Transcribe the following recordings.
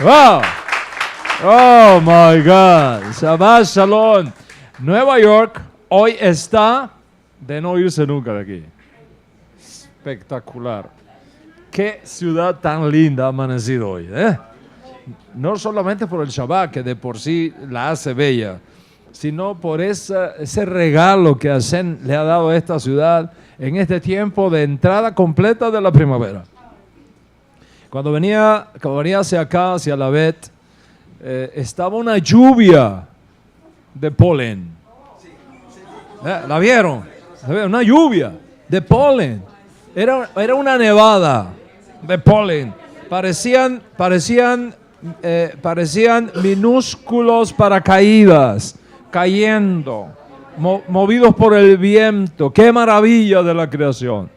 Wow. Oh my God. Shabbat Shalom. Nueva York hoy está de no irse nunca de aquí. Espectacular. Qué ciudad tan linda ha amanecido hoy, ¿eh? No solamente por el Shabbat, que de por sí la hace bella, sino por ese regalo que Hashem le ha dado a esta ciudad en este tiempo de entrada completa de la primavera. Cuando venía hacia acá, hacia la Bet, estaba una lluvia de polen. ¿La vieron? Una lluvia de polen. Era una nevada de polen. Parecían minúsculos paracaídas cayendo, movidos por el viento. ¡Qué maravilla de la creación!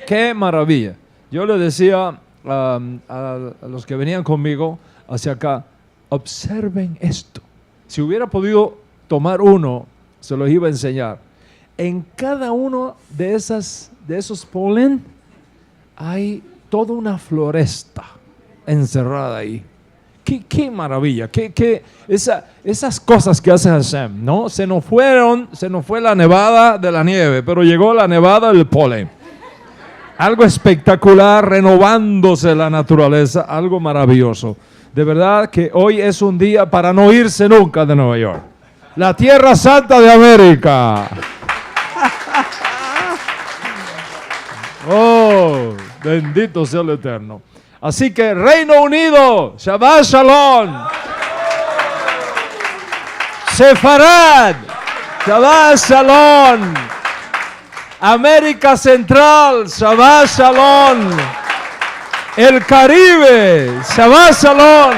¡Qué maravilla! Yo le decía a los que venían conmigo hacia acá, observen esto. Si hubiera podido tomar uno, se los iba a enseñar. En cada uno de esos polen hay toda una floresta encerrada ahí. ¡Qué maravilla! Esas cosas que hace Hashem, ¿no? Se nos fue la nevada de la nieve, pero llegó la nevada del polen. Algo espectacular, renovándose la naturaleza, algo maravilloso. De verdad que hoy es un día para no irse nunca de Nueva York. La tierra santa de América. Oh, bendito sea el Eterno. Así que Reino Unido, Shabbat Shalom. Sefarad, Shabbat Shalom. América Central, Shabbat Shalom. El Caribe, Shabbat Shalom.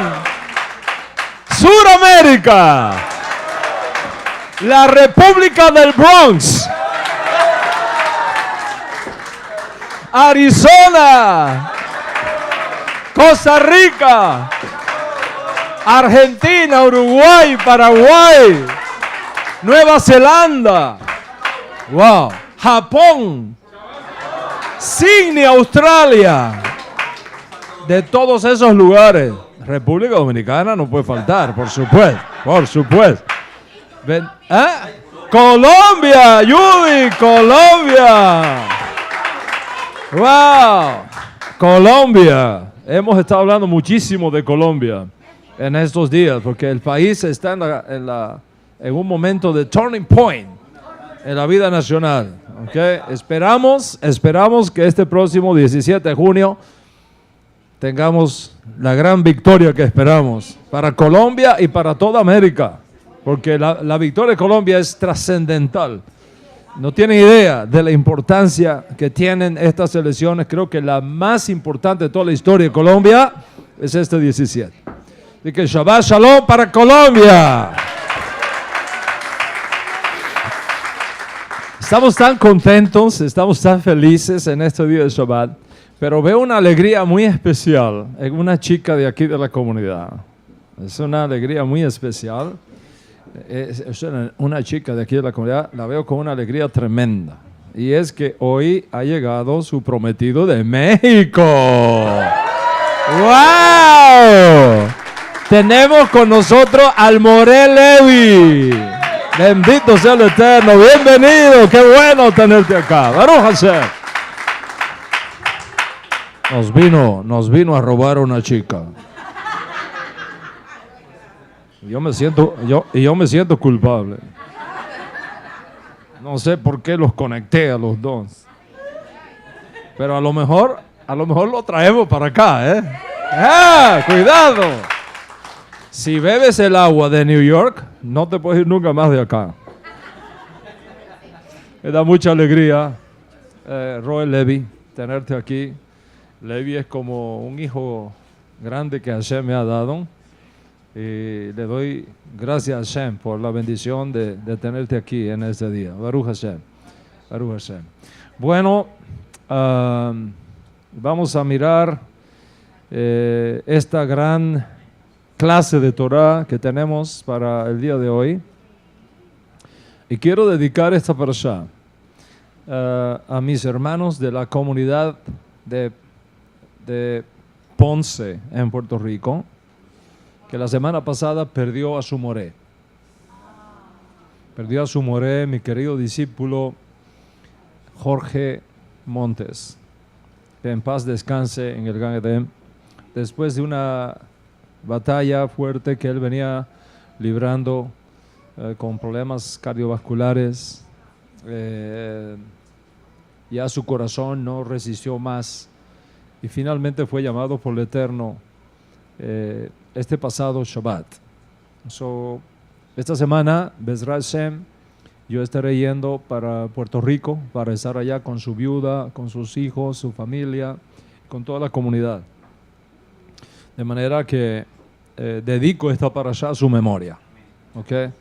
Suramérica, la República del Bronx, Arizona, Costa Rica, Argentina, Uruguay, Paraguay, Nueva Zelanda, wow, Japón, Sydney, Australia. De todos esos lugares, República Dominicana no puede faltar, por supuesto. Colombia, Judy, Colombia. Wow, Colombia. Hemos estado hablando muchísimo de Colombia en estos días, porque el país está en un momento de turning point en la vida nacional. ¿Okay? Esperamos que este próximo 17 de junio tengamos la gran victoria que esperamos para Colombia y para toda América, porque la victoria de Colombia es trascendental. No tienen idea de la importancia que tienen estas elecciones. Creo que la más importante de toda la historia de Colombia es este 17. Así que Shabbat Shalom para Colombia. Estamos tan contentos, estamos tan felices en este día de Shabbat, pero veo una alegría muy especial en una chica de aquí de la comunidad. Es una alegría muy especial. Es una chica de aquí de la comunidad, la veo con una alegría tremenda. Y es que hoy ha llegado su prometido de México. ¡Wow! Tenemos con nosotros al Morel Levi. Bendito sea el Eterno. Bienvenido. Qué bueno tenerte acá. Baruch Hashem. Nos vino a robar una chica. Yo me siento culpable. No sé por qué los conecté a los dos. Pero a lo mejor lo traemos para acá, ¿eh? ¡Cuidado! Si bebes el agua de New York, no te puedes ir nunca más de acá. Me da mucha alegría, Roel Levi, tenerte aquí. Levi es como un hijo grande que Hashem me ha dado. Y le doy gracias a Hashem por la bendición de tenerte aquí en este día. Baruch Hashem. Baruch Hashem. Bueno, vamos a mirar esta gran clase de Torah que tenemos para el día de hoy. Y quiero dedicar esta parashá a mis hermanos de la comunidad de Ponce en Puerto Rico. que la semana pasada perdió a su moré. Perdió a su moré, mi querido discípulo Jorge Montes. Que en paz descanse en el Gan Eden. Después de una batalla fuerte que él venía librando con problemas cardiovasculares, ya su corazón no resistió más y finalmente fue llamado por el Eterno este pasado Shabbat. Esta semana, Bezrat Hashem, yo estaré yendo para Puerto Rico para estar allá con su viuda, con sus hijos, su familia, con toda la comunidad. De manera que dedico esta parashá a su memoria. ¿Okay?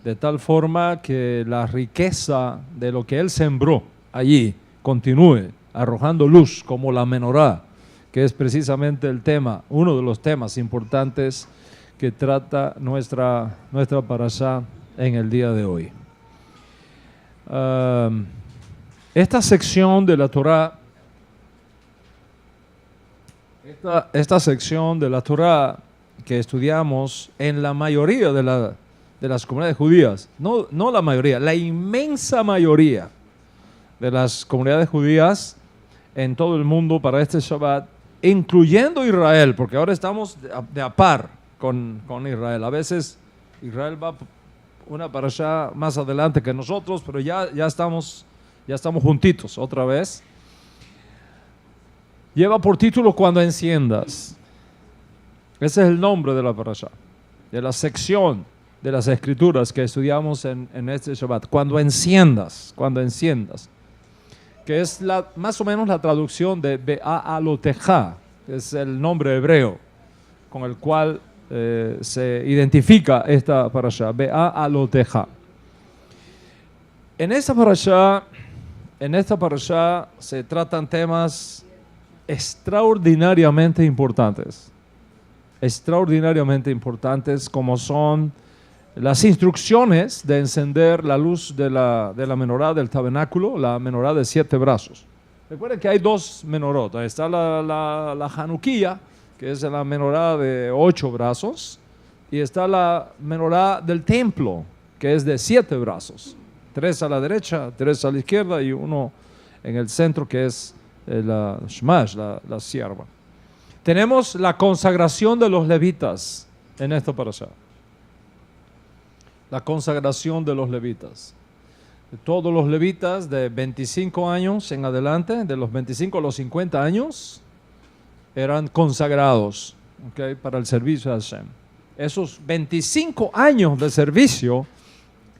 De tal forma que la riqueza de lo que él sembró allí continúe arrojando luz como la menorá, que es precisamente el tema, uno de los temas importantes que trata nuestra parashá en el día de hoy. Esta sección de la Torá, esta sección de la Torá que estudiamos en la mayoría de las comunidades judías, no la mayoría, la inmensa mayoría de las comunidades judías en todo el mundo para este Shabbat, incluyendo Israel, porque ahora estamos de a par con Israel. A veces Israel va una parashá más adelante que nosotros, pero ya estamos juntitos otra vez. Lleva por título Cuando enciendas. Ese es el nombre de la parashá, de la sección de las escrituras que estudiamos en este Shabbat. Cuando enciendas, que es más o menos la traducción de Be'aloteja, que es el nombre hebreo con el cual se identifica esta parashá, Be'aloteja. En esta parashá se tratan temas extraordinariamente importantes, como son las instrucciones de encender la luz de la menorá del tabernáculo, la menorá de 7 brazos. Recuerden que hay 2 menorot. Está la Hanukkía, que es la menorá de 8 brazos, y está la menorá del templo, que es de 7 brazos. 3 a la derecha, 3 a la izquierda y 1 en el centro, que es la Shmash, la sierva. Tenemos la consagración de los levitas en esta parashá. La consagración de los levitas. Todos los levitas de 25 años en adelante, de los 25 a los 50 años, eran consagrados, ¿okay?, para el servicio a Hashem. Esos 25 años de servicio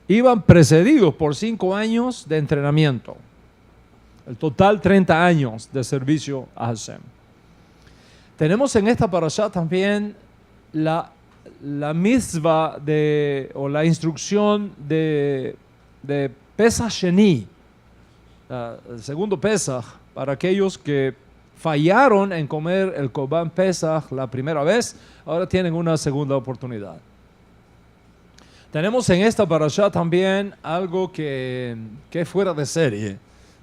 iban precedidos por 5 años de entrenamiento. El total 30 años de servicio a Hashem. Tenemos en esta parashá también la mitzvah o la instrucción de Pesach Sheni, el segundo Pesach, para aquellos que fallaron en comer el Korban Pesach la primera vez, ahora tienen una segunda oportunidad. Tenemos en esta parashá también algo que es fuera de serie.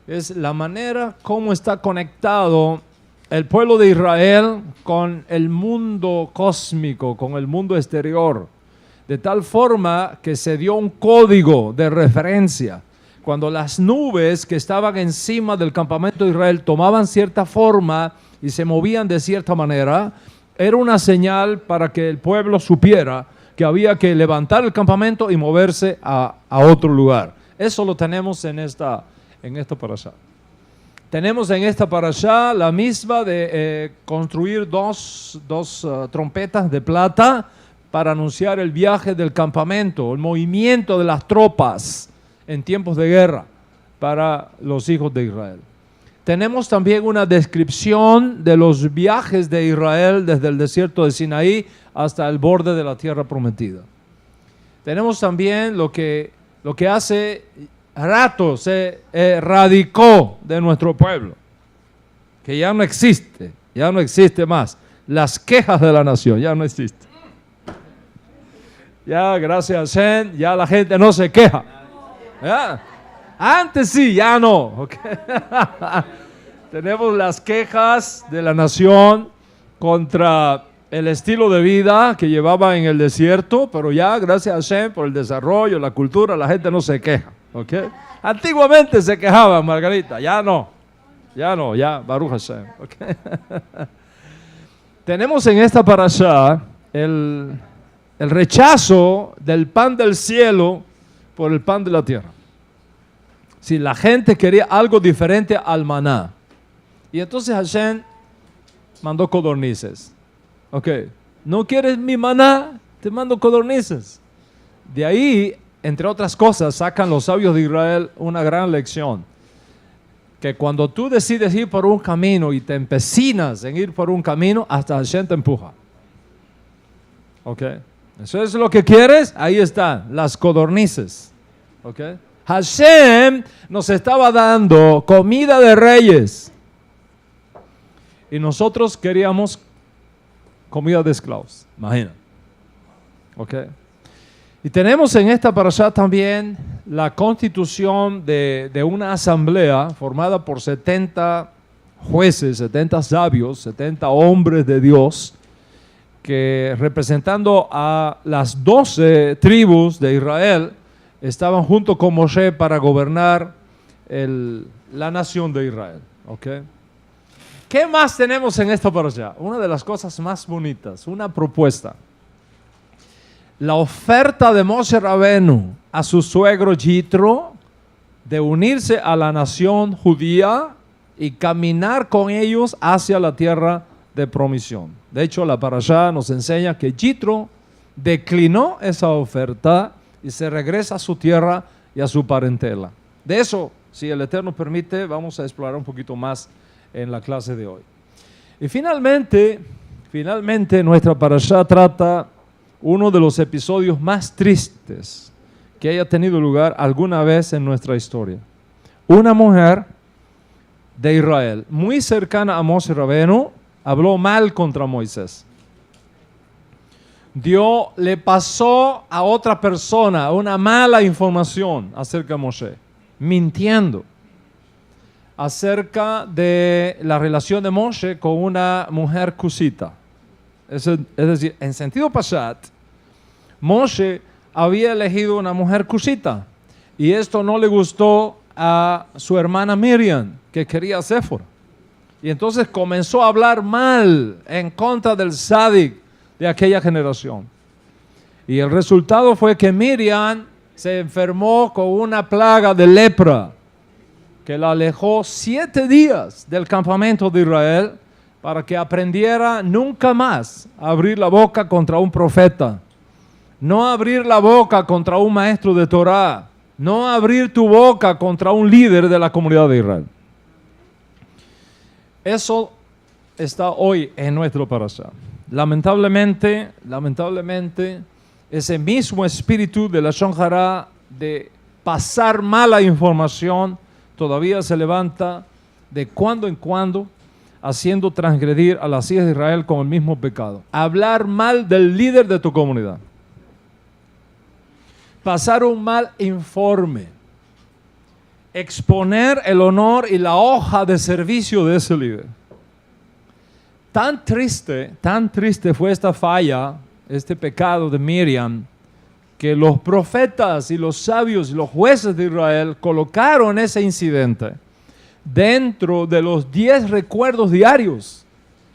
Es la manera como está conectado el pueblo de Israel con el mundo cósmico, con el mundo exterior, de tal forma que se dio un código de referencia. Cuando las nubes que estaban encima del campamento de Israel tomaban cierta forma y se movían de cierta manera, era una señal para que el pueblo supiera que había que levantar el campamento y moverse a otro lugar. Eso lo tenemos en esta parashá. Tenemos en esta parashá la misma de construir dos trompetas de plata para anunciar el viaje del campamento, el movimiento de las tropas en tiempos de guerra para los hijos de Israel. Tenemos también una descripción de los viajes de Israel desde el desierto de Sinaí hasta el borde de la tierra prometida. Tenemos también lo que hace rato se erradicó de nuestro pueblo, que ya no existe más. Las quejas de la nación ya no existen. Ya, gracias a Hashem, ya la gente no se queja. ¿Ya? Antes sí, ya no. Okay. Tenemos las quejas de la nación contra el estilo de vida que llevaba en el desierto, pero ya, gracias a Hashem, por el desarrollo, la cultura, la gente no se queja. ¿Okay? Antiguamente se quejaban, Margarita, ya no, ya, Baruch Hashem. ¿Okay? Tenemos en esta parashá el rechazo del pan del cielo por el pan de la tierra. Si la gente quería algo diferente al maná. Y entonces Hashem mandó codornices. Ok, ¿no quieres mi maná? Te mando codornices. De ahí, entre otras cosas, sacan los sabios de Israel una gran lección. Que cuando tú decides ir por un camino y te empecinas en ir por un camino, hasta Hashem te empuja. Ok, eso es lo que quieres, ahí están, las codornices. Ok, Hashem nos estaba dando comida de reyes. Y nosotros queríamos comida de esclavos, imagina. ¿Ok? Y tenemos en esta parashá también la constitución de una asamblea formada por 70 jueces, 70 sabios, 70 hombres de Dios, que representando a las 12 tribus de Israel, estaban junto con Moshe para gobernar la nación de Israel. ¿Ok? ¿Qué más tenemos en esta parashá? Una de las cosas más bonitas, una propuesta. La oferta de Moshe Rabenu a su suegro Yitro de unirse a la nación judía y caminar con ellos hacia la tierra de promisión. De hecho, la parashá nos enseña que Yitro declinó esa oferta y se regresa a su tierra y a su parentela. De eso, si el Eterno permite, vamos a explorar un poquito más en la clase de hoy. Y finalmente nuestra parashá trata uno de los episodios más tristes que haya tenido lugar alguna vez en nuestra historia. Una mujer de Israel, muy cercana a Moshe Rabenu, habló mal contra Moisés. Dios le pasó a otra persona una mala información acerca de Moshe, mintiendo acerca de la relación de Moshe con una mujer cusita. Es decir, en sentido pashat, Moshe había elegido una mujer cusita y esto no le gustó a su hermana Miriam, que quería a Séfora. Y entonces comenzó a hablar mal en contra del Sadik de aquella generación. Y el resultado fue que Miriam se enfermó con una plaga de lepra que la alejó 7 días del campamento de Israel para que aprendiera nunca más a abrir la boca contra un profeta, no abrir la boca contra un maestro de Torah, no abrir tu boca contra un líder de la comunidad de Israel. Eso está hoy en nuestro parashá. Lamentablemente, ese mismo espíritu de la Lashon Hara de pasar mala información todavía se levanta de cuando en cuando, haciendo transgredir a las hijas de Israel con el mismo pecado. Hablar mal del líder de tu comunidad. Pasar un mal informe. Exponer el honor y la hoja de servicio de ese líder. Tan triste fue esta falla, este pecado de Miriam, que los profetas y los sabios y los jueces de Israel colocaron ese incidente dentro de los 10 recuerdos diarios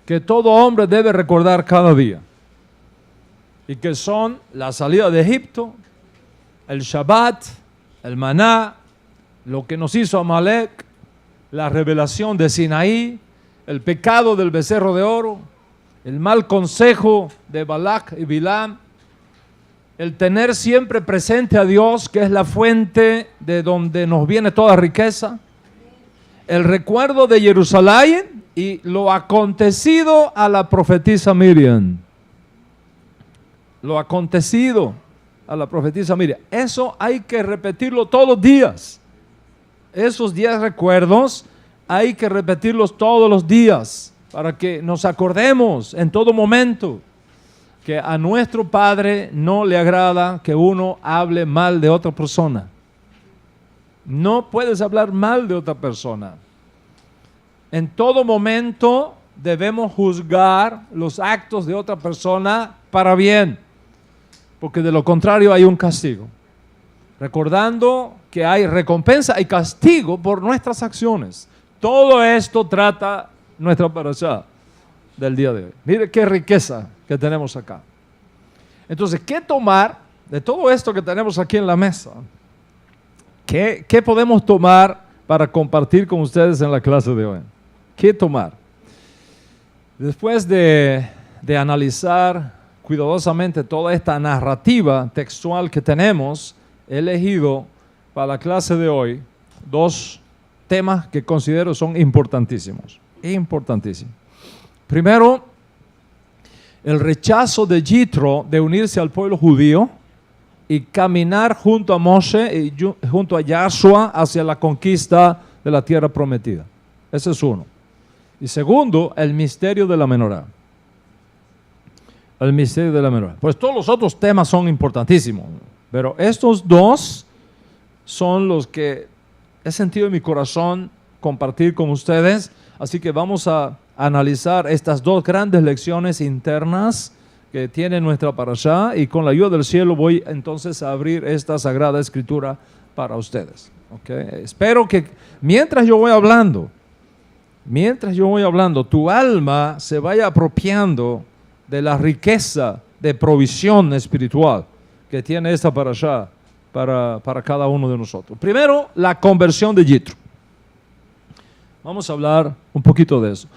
que todo hombre debe recordar cada día. Y que son la salida de Egipto, el Shabbat, el maná, lo que nos hizo Amalek, la revelación de Sinaí, el pecado del becerro de oro, el mal consejo de Balak y Bilam, el tener siempre presente a Dios, que es la fuente de donde nos viene toda riqueza, el recuerdo de Jerusalén y lo acontecido a la profetisa Miriam. Lo acontecido a la profetisa Miriam. Eso hay que repetirlo todos los días. Esos 10 recuerdos hay que repetirlos todos los días para que nos acordemos en todo momento que a nuestro Padre no le agrada que uno hable mal de otra persona. No puedes hablar mal de otra persona. En todo momento debemos juzgar los actos de otra persona para bien, porque de lo contrario hay un castigo. Recordando que hay recompensa y castigo por nuestras acciones. Todo esto trata nuestra parashá del día de hoy. Mire qué riqueza que tenemos acá. Entonces, ¿qué tomar de todo esto que tenemos aquí en la mesa? ¿Qué podemos tomar para compartir con ustedes en la clase de hoy? ¿Qué tomar? Después de analizar cuidadosamente toda esta narrativa textual que tenemos, he elegido para la clase de hoy 2 temas que considero son importantísimos. Importantísimos. Primero, el rechazo de Yitro de unirse al pueblo judío y caminar junto a Moshe y junto a Yahshua hacia la conquista de la tierra prometida. Ese es uno. Y segundo, el misterio de la menorá. El misterio de la menorá. Pues todos los otros temas son importantísimos, pero estos 2 son los que he sentido en mi corazón compartir con ustedes. Así que vamos a analizar estas 2 grandes lecciones internas que tiene nuestra parashá, y con la ayuda del cielo voy entonces a abrir esta sagrada escritura para ustedes. ¿Okay? Espero que mientras yo voy hablando, tu alma se vaya apropiando de la riqueza de provisión espiritual que tiene esta parashá para cada uno de nosotros. Primero, la conversión de Yitro. Vamos a hablar un poquito de eso.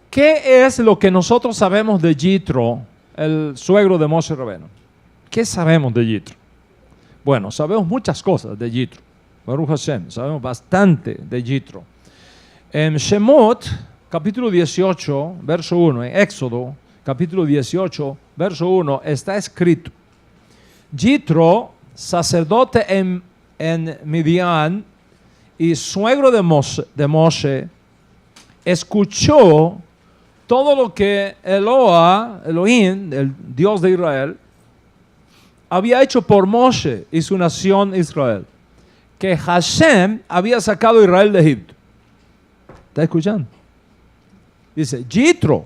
¿Qué es lo que nosotros sabemos de Yitro, el suegro de Moshe Rabbeinu? ¿Qué sabemos de Yitro? Bueno, sabemos muchas cosas de Yitro. Baruch Hashem, sabemos bastante de Yitro. En Shemot, capítulo 18, verso 1, en Éxodo, capítulo 18, verso 1, está escrito: Yitro, sacerdote en Midian y suegro de Moshe, escuchó todo lo que Elohim, el Dios de Israel, había hecho por Moshe y su nación Israel, que Hashem había sacado a Israel de Egipto. ¿Está escuchando? Dice, Yitro,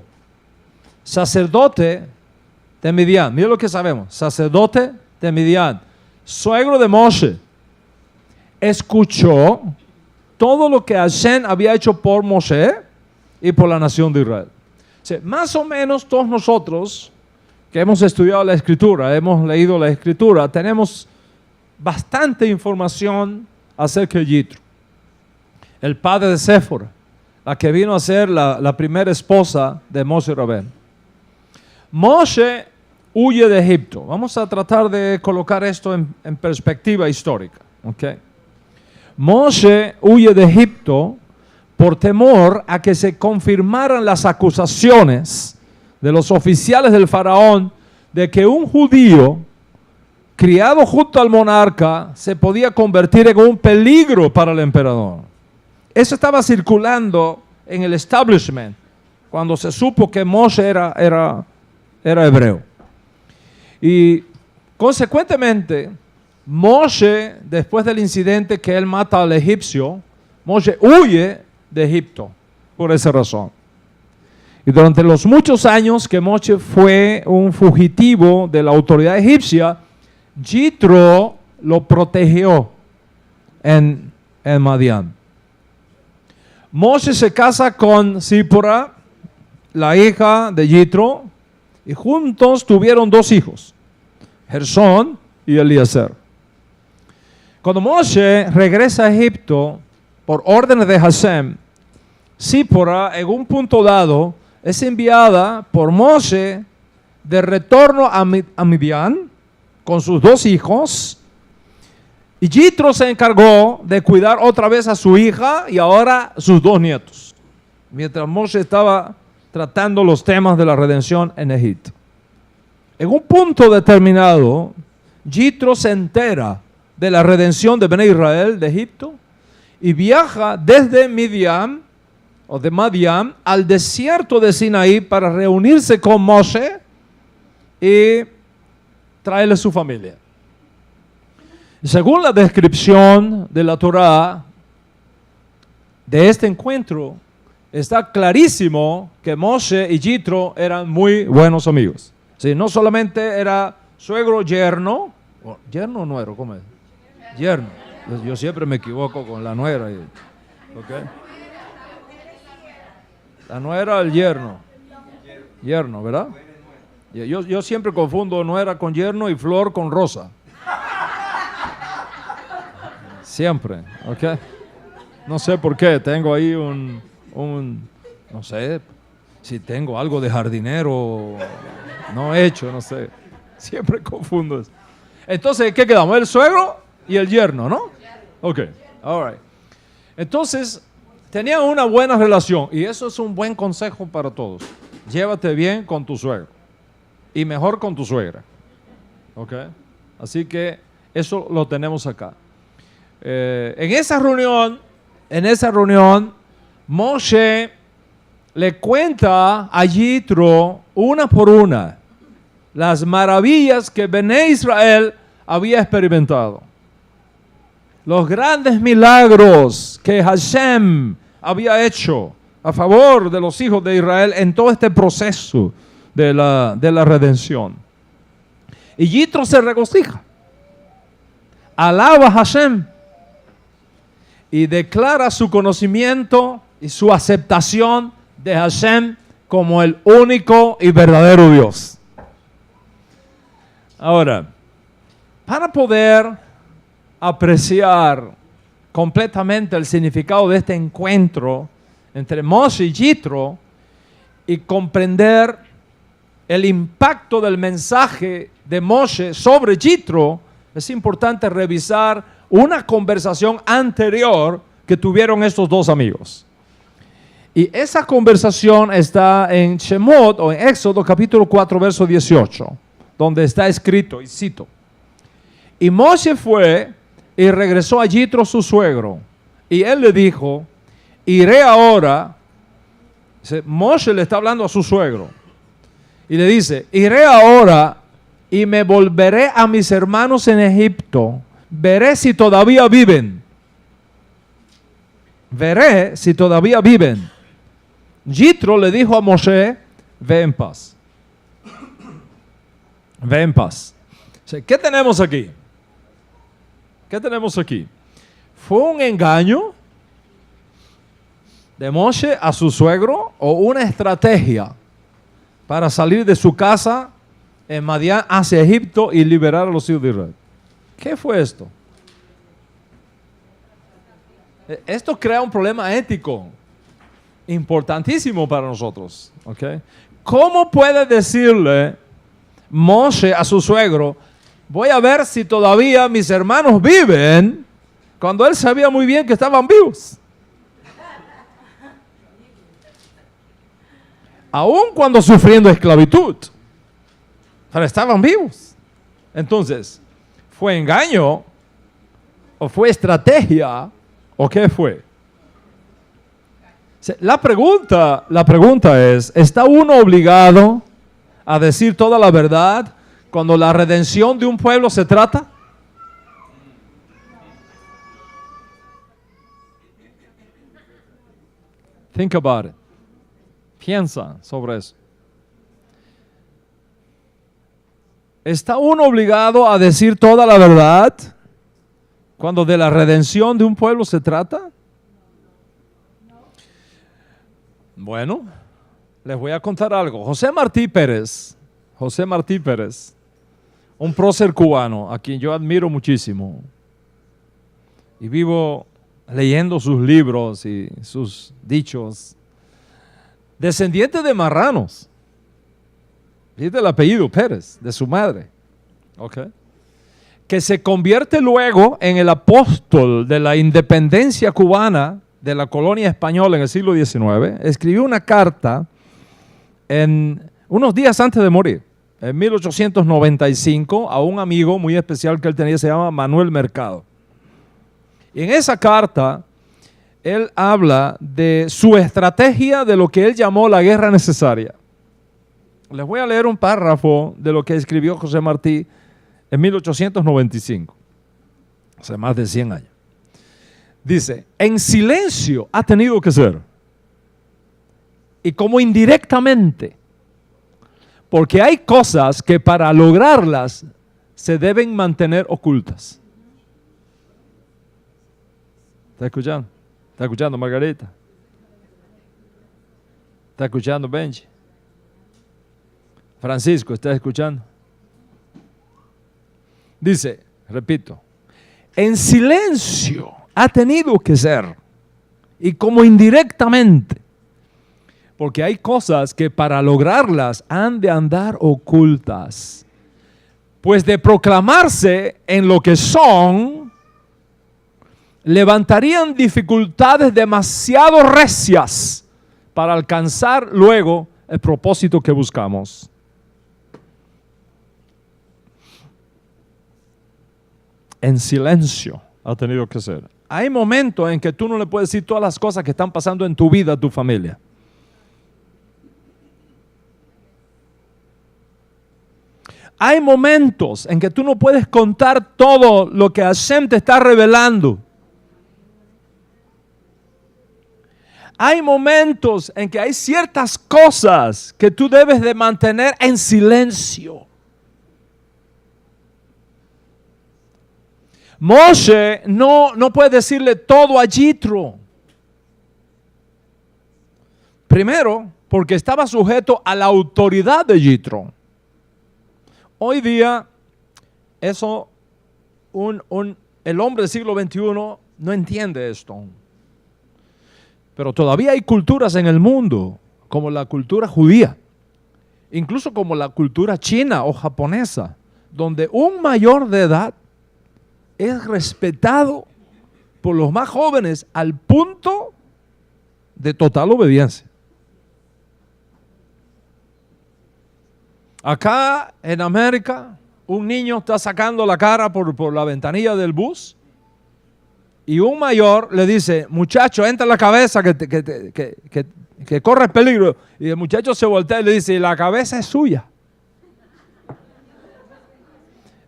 sacerdote de Midian. Mira lo que sabemos. Sacerdote de Midian, suegro de Moshe, escuchó todo lo que Hashem había hecho por Moshe y por la nación de Israel. O sea, más o menos todos nosotros que hemos estudiado la Escritura, hemos leído la Escritura, tenemos bastante información acerca de Yitro, el padre de Séfora, la que vino a ser la primera esposa de Moshe Rabbeinu. Moshe huye de Egipto. Vamos a tratar de colocar esto en perspectiva histórica. ¿Okay? Moshe huye de Egipto por temor a que se confirmaran las acusaciones de los oficiales del faraón de que un judío criado junto al monarca se podía convertir en un peligro para el emperador. Eso estaba circulando en el establishment cuando se supo que Moshe era hebreo. Y consecuentemente, Moshe, después del incidente que él mata al egipcio, Moshe huye de Egipto por esa razón. Y durante los muchos años que Moshe fue un fugitivo de la autoridad egipcia, Yitro lo protegió en Madián. Moshe se casa con Zípora, la hija de Yitro, y juntos tuvieron 2 hijos, Gersón y Eliezer. Cuando Moshe regresa a Egipto por órdenes de Hashem, Zípora en un punto dado es enviada por Moshe de retorno a Midian con sus 2 hijos, y Yitro se encargó de cuidar otra vez a su hija y ahora sus 2 nietos, mientras Moshe estaba tratando los temas de la redención en Egipto. En un punto determinado, Yitro se entera de la redención de Bnei Israel de Egipto y viaja desde Midian o de Madián al desierto de Sinaí para reunirse con Moshe y traerle su familia. Según la descripción de la Torá de este encuentro, está clarísimo que Moshe y Yitro eran muy buenos amigos. Sí, no solamente era suegro, yerno, yerno o nuero, ¿cómo es? Yerno. Yo siempre me equivoco con la nuera. ¿Okay? La nuera, el yerno. Yerno, ¿verdad? Yo siempre confundo nuera con yerno y flor con rosa. Siempre, ¿ok? No sé por qué, tengo ahí no sé, si tengo algo de jardinero no hecho, no sé. Siempre confundo eso. Entonces, ¿qué quedamos? El suegro y el yerno, ¿no? Ok, all right. Entonces, tenían una buena relación y eso es un buen consejo para todos. Llévate bien con tu suegro y mejor con tu suegra. Ok, así que eso lo tenemos acá. En esa reunión, Moshe le cuenta a Yitro una por una las maravillas que Bené Israel había experimentado. Los grandes milagros que Hashem había hecho a favor de los hijos de Israel en todo este proceso de la redención. Y Yitro se regocija, alaba a Hashem y declara su conocimiento y su aceptación de Hashem como el único y verdadero Dios. Ahora, para poder apreciar completamente el significado de este encuentro entre Moshe y Yitro y comprender el impacto del mensaje de Moshe sobre Yitro, es importante revisar una conversación anterior que tuvieron estos dos amigos. Y esa conversación está en Shemot o en Éxodo capítulo 4 verso 18, donde está escrito, y cito: y Moshe fue y regresó a Yitro su suegro, y él le dijo: iré ahora. Moshe le está hablando a su suegro y le dice: iré ahora y me volveré a mis hermanos en Egipto. Veré si todavía viven. Veré si todavía viven. Yitro le dijo a Moshe: ve en paz. Ve en paz. ¿Qué tenemos aquí? ¿Qué tenemos aquí? ¿Fue un engaño de Moshe a su suegro o una estrategia para salir de su casa en Madián hacia Egipto y liberar a los hijos de Israel? ¿Qué fue esto? Esto crea un problema ético importantísimo para nosotros. ¿Okay? ¿Cómo puede decirle Moshe a su suegro: voy a ver si todavía mis hermanos viven, cuando él sabía muy bien que estaban vivos? Aun cuando sufriendo esclavitud, pero estaban vivos. Entonces, ¿fue engaño o fue estrategia o qué fue? La pregunta es: ¿está uno obligado a decir toda la verdad cuando la redención de un pueblo se trata? Think about it. Piensa sobre eso. ¿Está uno obligado a decir toda la verdad cuando de la redención de un pueblo se trata? Bueno, les voy a contar algo. José Martí Pérez, un prócer cubano a quien yo admiro muchísimo y vivo leyendo sus libros y sus dichos, descendiente de marranos. Fíjate el apellido Pérez, de su madre. Okay. Que se convierte luego en el apóstol de la independencia cubana de la colonia española en el siglo XIX. Escribió una carta unos días antes de morir, en 1895, a un amigo muy especial que él tenía, se llama Manuel Mercado. Y en esa carta, él habla de su estrategia de lo que él llamó la guerra necesaria. Les voy a leer un párrafo de lo que escribió José Martí en 1895, hace más de 100 años. Dice: en silencio ha tenido que ser. y como indirectamente. Porque hay cosas que para lograrlas se deben mantener ocultas. ¿Está escuchando? ¿Está escuchando, Margarita? ¿Está escuchando, Benji? Francisco, ¿está escuchando? Dice, repito, en silencio ha tenido que ser, y como indirectamente, porque hay cosas que para lograrlas han de andar ocultas, pues de proclamarse en lo que son, levantarían dificultades demasiado recias para alcanzar luego el propósito que buscamos. En silencio ha tenido que ser. Hay momentos en que tú no le puedes decir todas las cosas que están pasando en tu vida a tu familia. Hay momentos en que tú no puedes contar todo lo que Hashem te está revelando. Hay momentos en que hay ciertas cosas que tú debes de mantener en silencio. Moshe no puede decirle todo a Yitro. Primero, porque estaba sujeto a la autoridad de Yitro. Hoy día, eso, el hombre del siglo XXI no entiende esto. Pero todavía hay culturas en el mundo, como la cultura judía, incluso como la cultura china o japonesa, donde un mayor de edad es respetado por los más jóvenes al punto de total obediencia. Acá en América, un niño está sacando la cara por la ventanilla del bus y un mayor le dice, muchacho, entra en la cabeza que corre peligro. Y el muchacho se voltea y le dice, la cabeza es suya.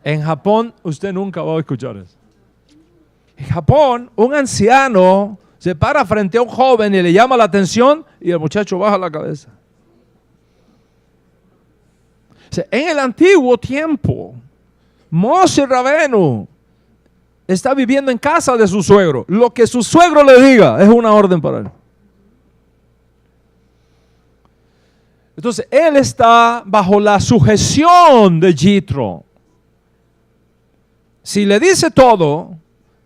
En Japón usted nunca va a escuchar eso. En Japón, un anciano se para frente a un joven y le llama la atención y el muchacho baja la cabeza. O sea, en el antiguo tiempo, Moshe Rabenu está viviendo en casa de su suegro. Lo que su suegro le diga es una orden para él. Entonces, él está bajo la sujeción de Yitro. Si le dice todo,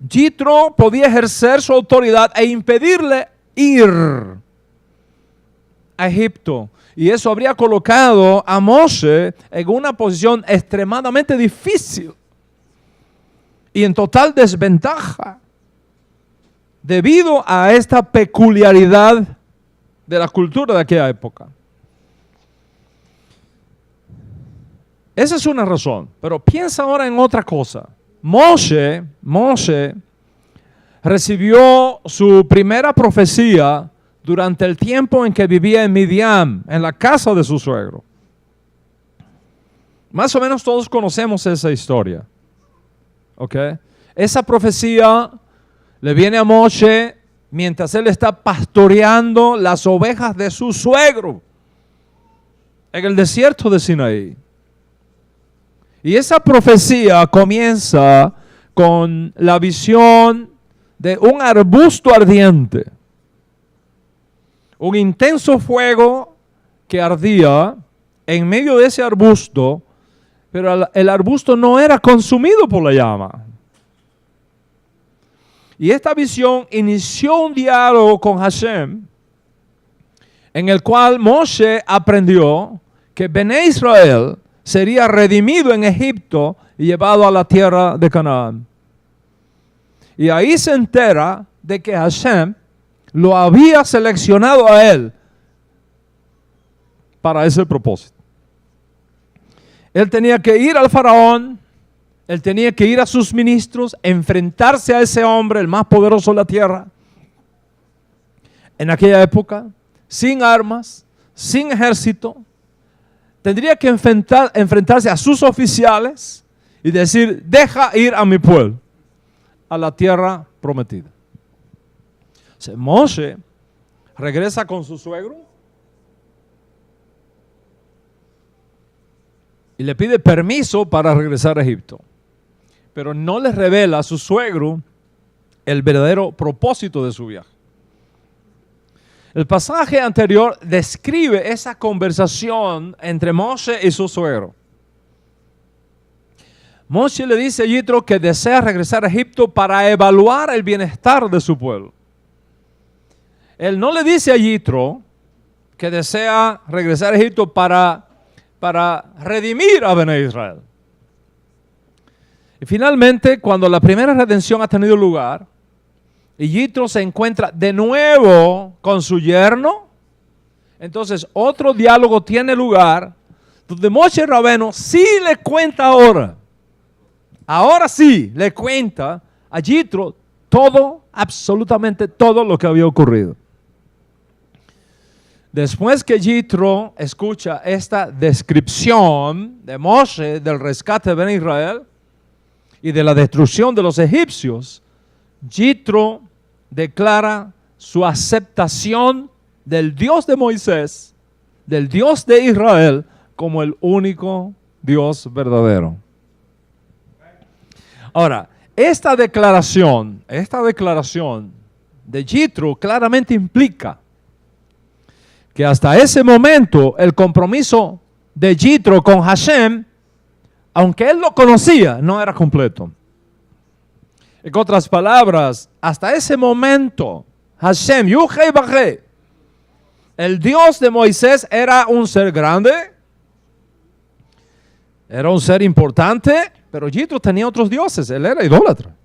Yitro podía ejercer su autoridad e impedirle ir a Egipto. Y eso habría colocado a Moshe en una posición extremadamente difícil y en total desventaja debido a esta peculiaridad de la cultura de aquella época. Esa es una razón, pero piensa ahora en otra cosa. Moshe recibió su primera profecía durante el tiempo en que vivía en Midian, en la casa de su suegro. Más o menos todos conocemos esa historia. ¿Ok? Esa profecía le viene a Moshe mientras él está pastoreando las ovejas de su suegro en el desierto de Sinaí. Y esa profecía comienza con la visión de un arbusto ardiente. Un intenso fuego que ardía en medio de ese arbusto, pero el arbusto no era consumido por la llama. Y esta visión inició un diálogo con Hashem, en el cual Moshe aprendió que Bené Israel sería redimido en Egipto y llevado a la tierra de Canaán. Y ahí se entera de que Hashem lo había seleccionado a él para ese propósito. Él tenía que ir al faraón, él tenía que ir a sus ministros, enfrentarse a ese hombre, el más poderoso de la tierra, en aquella época, sin armas, sin ejército. Tendría que enfrentarse a sus oficiales y decir, deja ir a mi pueblo a la tierra prometida. Moshe regresa con su suegro y le pide permiso para regresar a Egipto. Pero no le revela a su suegro el verdadero propósito de su viaje. El pasaje anterior describe esa conversación entre Moshe y su suegro. Moshe le dice a Yitro que desea regresar a Egipto para evaluar el bienestar de su pueblo. Él no le dice a Yitro que desea regresar a Egipto para redimir a Bene Israel. Y finalmente, cuando la primera redención ha tenido lugar, y Yitro se encuentra de nuevo con su yerno, entonces otro diálogo tiene lugar, donde Moshe Rabbeinu sí le cuenta ahora sí le cuenta a Yitro todo, absolutamente todo lo que había ocurrido. Después que Yitro escucha esta descripción de Moshe del rescate de Bene Israel y de la destrucción de los egipcios, Yitro declara su aceptación del Dios de Moisés, del Dios de Israel, como el único Dios verdadero. Ahora, esta declaración de Yitro claramente implica que hasta ese momento el compromiso de Yitro con Hashem, aunque él lo conocía, no era completo. En otras palabras, hasta ese momento, Hashem, Yuhei Bajé, el Dios de Moisés, era un ser grande, era un ser importante, pero Yitro tenía otros dioses, él era idólatra.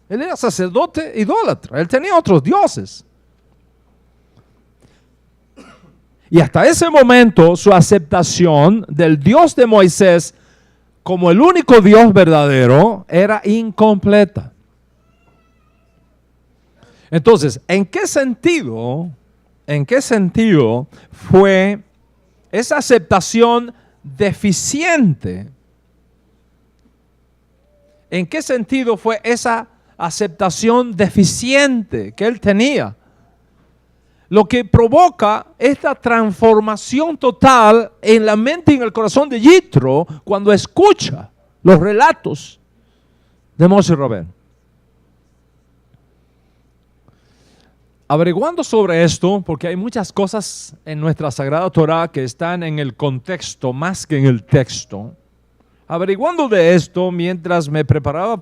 Él era sacerdote idólatra, él tenía otros dioses. Y hasta ese momento su aceptación del Dios de Moisés como el único Dios verdadero era incompleta. Entonces, ¿en qué sentido fue esa aceptación deficiente? ¿En qué sentido fue esa aceptación deficiente que él tenía? Lo que provoca esta transformación total en la mente y en el corazón de Yitro cuando escucha los relatos de Moshe Rabbeinu. Averiguando sobre esto, porque hay muchas cosas en nuestra Sagrada Torah que están en el contexto más que en el texto. Averiguando de esto, mientras me preparaba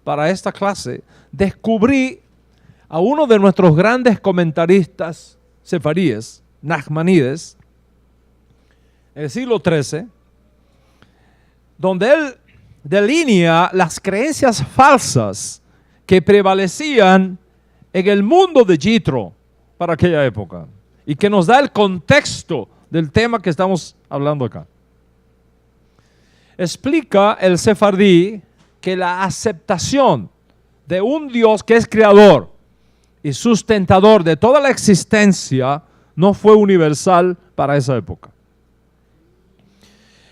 para esta clase, descubrí a uno de nuestros grandes comentaristas sefaríes, Nachmanides, en el siglo XIII, donde él delinea las creencias falsas que prevalecían en el mundo de Yitro para aquella época y que nos da el contexto del tema que estamos hablando acá. Explica el sefardí que la aceptación de un Dios que es creador y sustentador de toda la existencia no fue universal para esa época.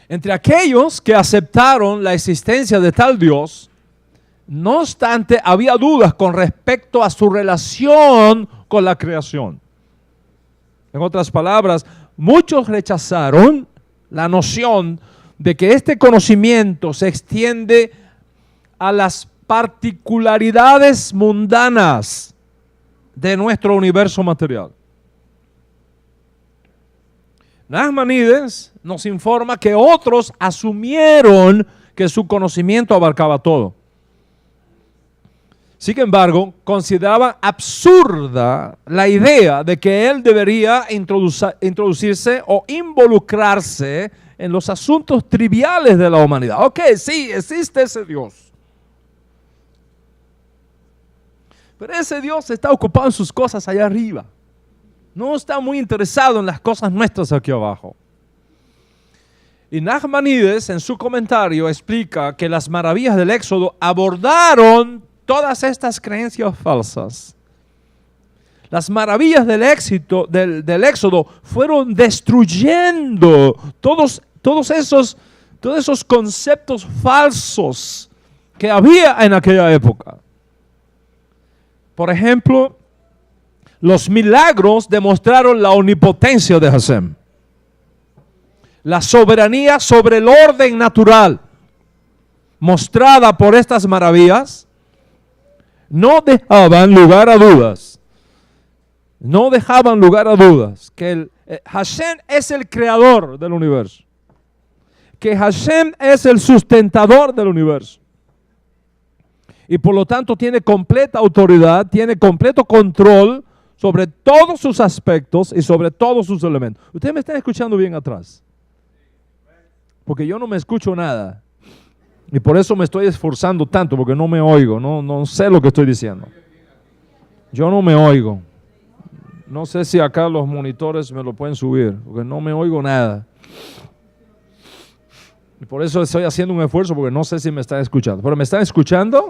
Entre aquellos que aceptaron la existencia de tal Dios, no obstante, había dudas con respecto a su relación con la creación. En otras palabras, muchos rechazaron la noción de que este conocimiento se extiende a las particularidades mundanas de nuestro universo material. Nachmanides nos informa que otros asumieron que su conocimiento abarcaba todo. Sin embargo, consideraban absurda la idea de que él debería introducirse o involucrarse en los asuntos triviales de la humanidad. Ok, sí, existe ese Dios. Pero ese Dios está ocupado en sus cosas allá arriba. No está muy interesado en las cosas nuestras aquí abajo. Y Nachmanides en su comentario explica que las maravillas del Éxodo abordaron todas estas creencias falsas. Las maravillas del Éxodo fueron destruyendo todos esos conceptos falsos que había en aquella época. Por ejemplo, los milagros demostraron la omnipotencia de Hashem. la soberanía sobre el orden natural mostrada por estas maravillas, no dejaban lugar a dudas. No dejaban lugar a dudas que Hashem es el creador del universo. Que Hashem es el sustentador del universo. Y por lo tanto tiene completa autoridad, tiene completo control sobre todos sus aspectos y sobre todos sus elementos. Ustedes me están escuchando bien atrás. Porque yo no me escucho nada. Y por eso me estoy esforzando tanto, porque no me oigo, no sé lo que estoy diciendo. Yo no me oigo. No sé si acá los monitores me lo pueden subir, porque no me oigo nada. Y por eso estoy haciendo un esfuerzo, porque no sé si me están escuchando. ¿Pero me están escuchando?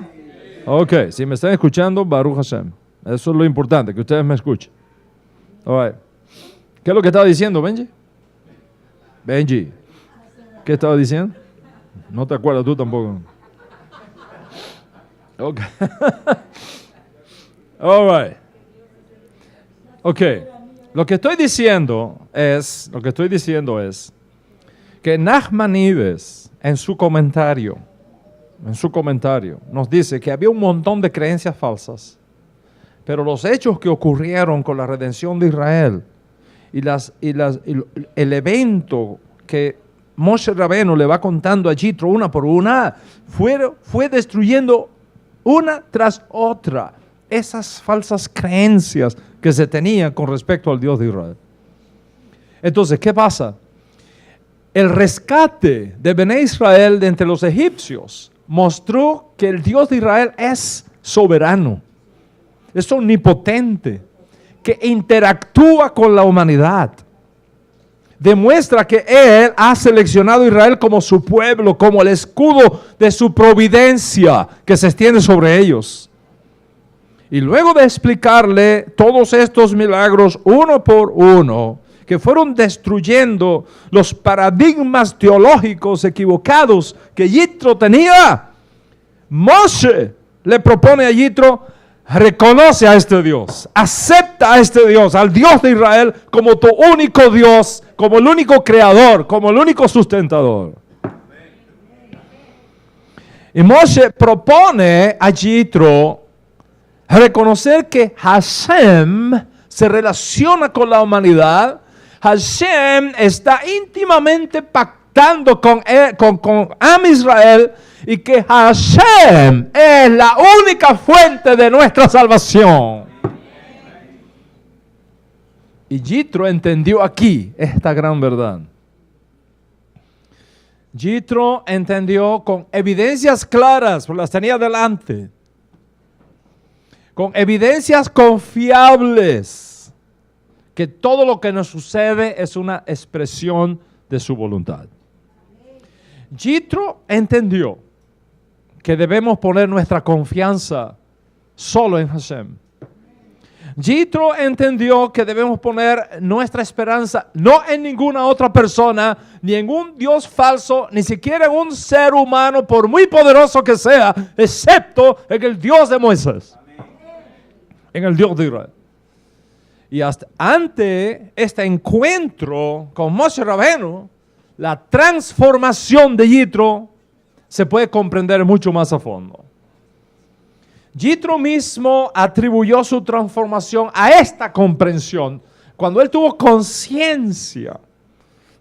Ok, si me están escuchando, Baruch Hashem. Eso es lo importante, que ustedes me escuchen. All right. ¿Qué es lo que estaba diciendo, Benji? Benji, ¿qué estaba diciendo? No te acuerdas tú tampoco. Ok. All right. Ok. Lo que estoy diciendo es que Nachmanides en su comentario nos dice que había un montón de creencias falsas, pero los hechos que ocurrieron con la redención de Israel y el evento que Moshe Rabbeinu le va contando a Yitro una por una, fue destruyendo una tras otra esas falsas creencias que se tenían con respecto al Dios de Israel. Entonces, ¿qué pasa? El rescate de Bené Israel de entre los egipcios mostró que el Dios de Israel es soberano, es omnipotente, que interactúa con la humanidad. Demuestra que Él ha seleccionado a Israel como su pueblo, como el escudo de su providencia que se extiende sobre ellos. Y luego de explicarle todos estos milagros uno por uno, que fueron destruyendo los paradigmas teológicos equivocados que Yitro tenía, Moshe le propone a Yitro: reconoce a este Dios, acepta a este Dios, al Dios de Israel, como tu único Dios, como el único creador, como el único sustentador. Y Moshe propone a Yitro reconocer que Hashem se relaciona con la humanidad. Hashem está íntimamente pactando con Am Israel, y que Hashem es la única fuente de nuestra salvación. Y Yitro entendió aquí esta gran verdad. Yitro entendió con evidencias claras, porque las tenía delante, con evidencias confiables, que todo lo que nos sucede es una expresión de su voluntad. Yitro entendió que debemos poner nuestra confianza solo en Hashem. Yitro entendió que debemos poner nuestra esperanza no en ninguna otra persona, ni en un Dios falso, ni siquiera en un ser humano, por muy poderoso que sea, excepto en el Dios de Moisés, en el Dios de Israel. Y hasta ante este encuentro con Moshe Rabbeinu, la transformación de Yitro se puede comprender mucho más a fondo. Yitro mismo atribuyó su transformación a esta comprensión cuando él tuvo conciencia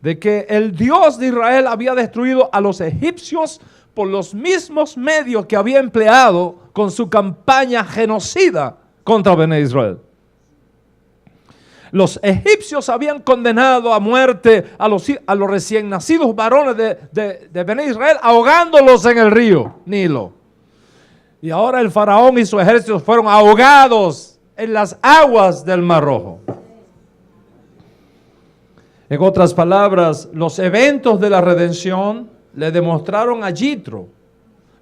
de que el Dios de Israel había destruido a los egipcios por los mismos medios que había empleado con su campaña genocida contra Bené Israel. Los egipcios habían condenado a muerte a los recién nacidos varones de Bené Israel, ahogándolos en el río Nilo. Y ahora el faraón y su ejército fueron ahogados en las aguas del Mar Rojo. En otras palabras, los eventos de la redención le demostraron a Yitro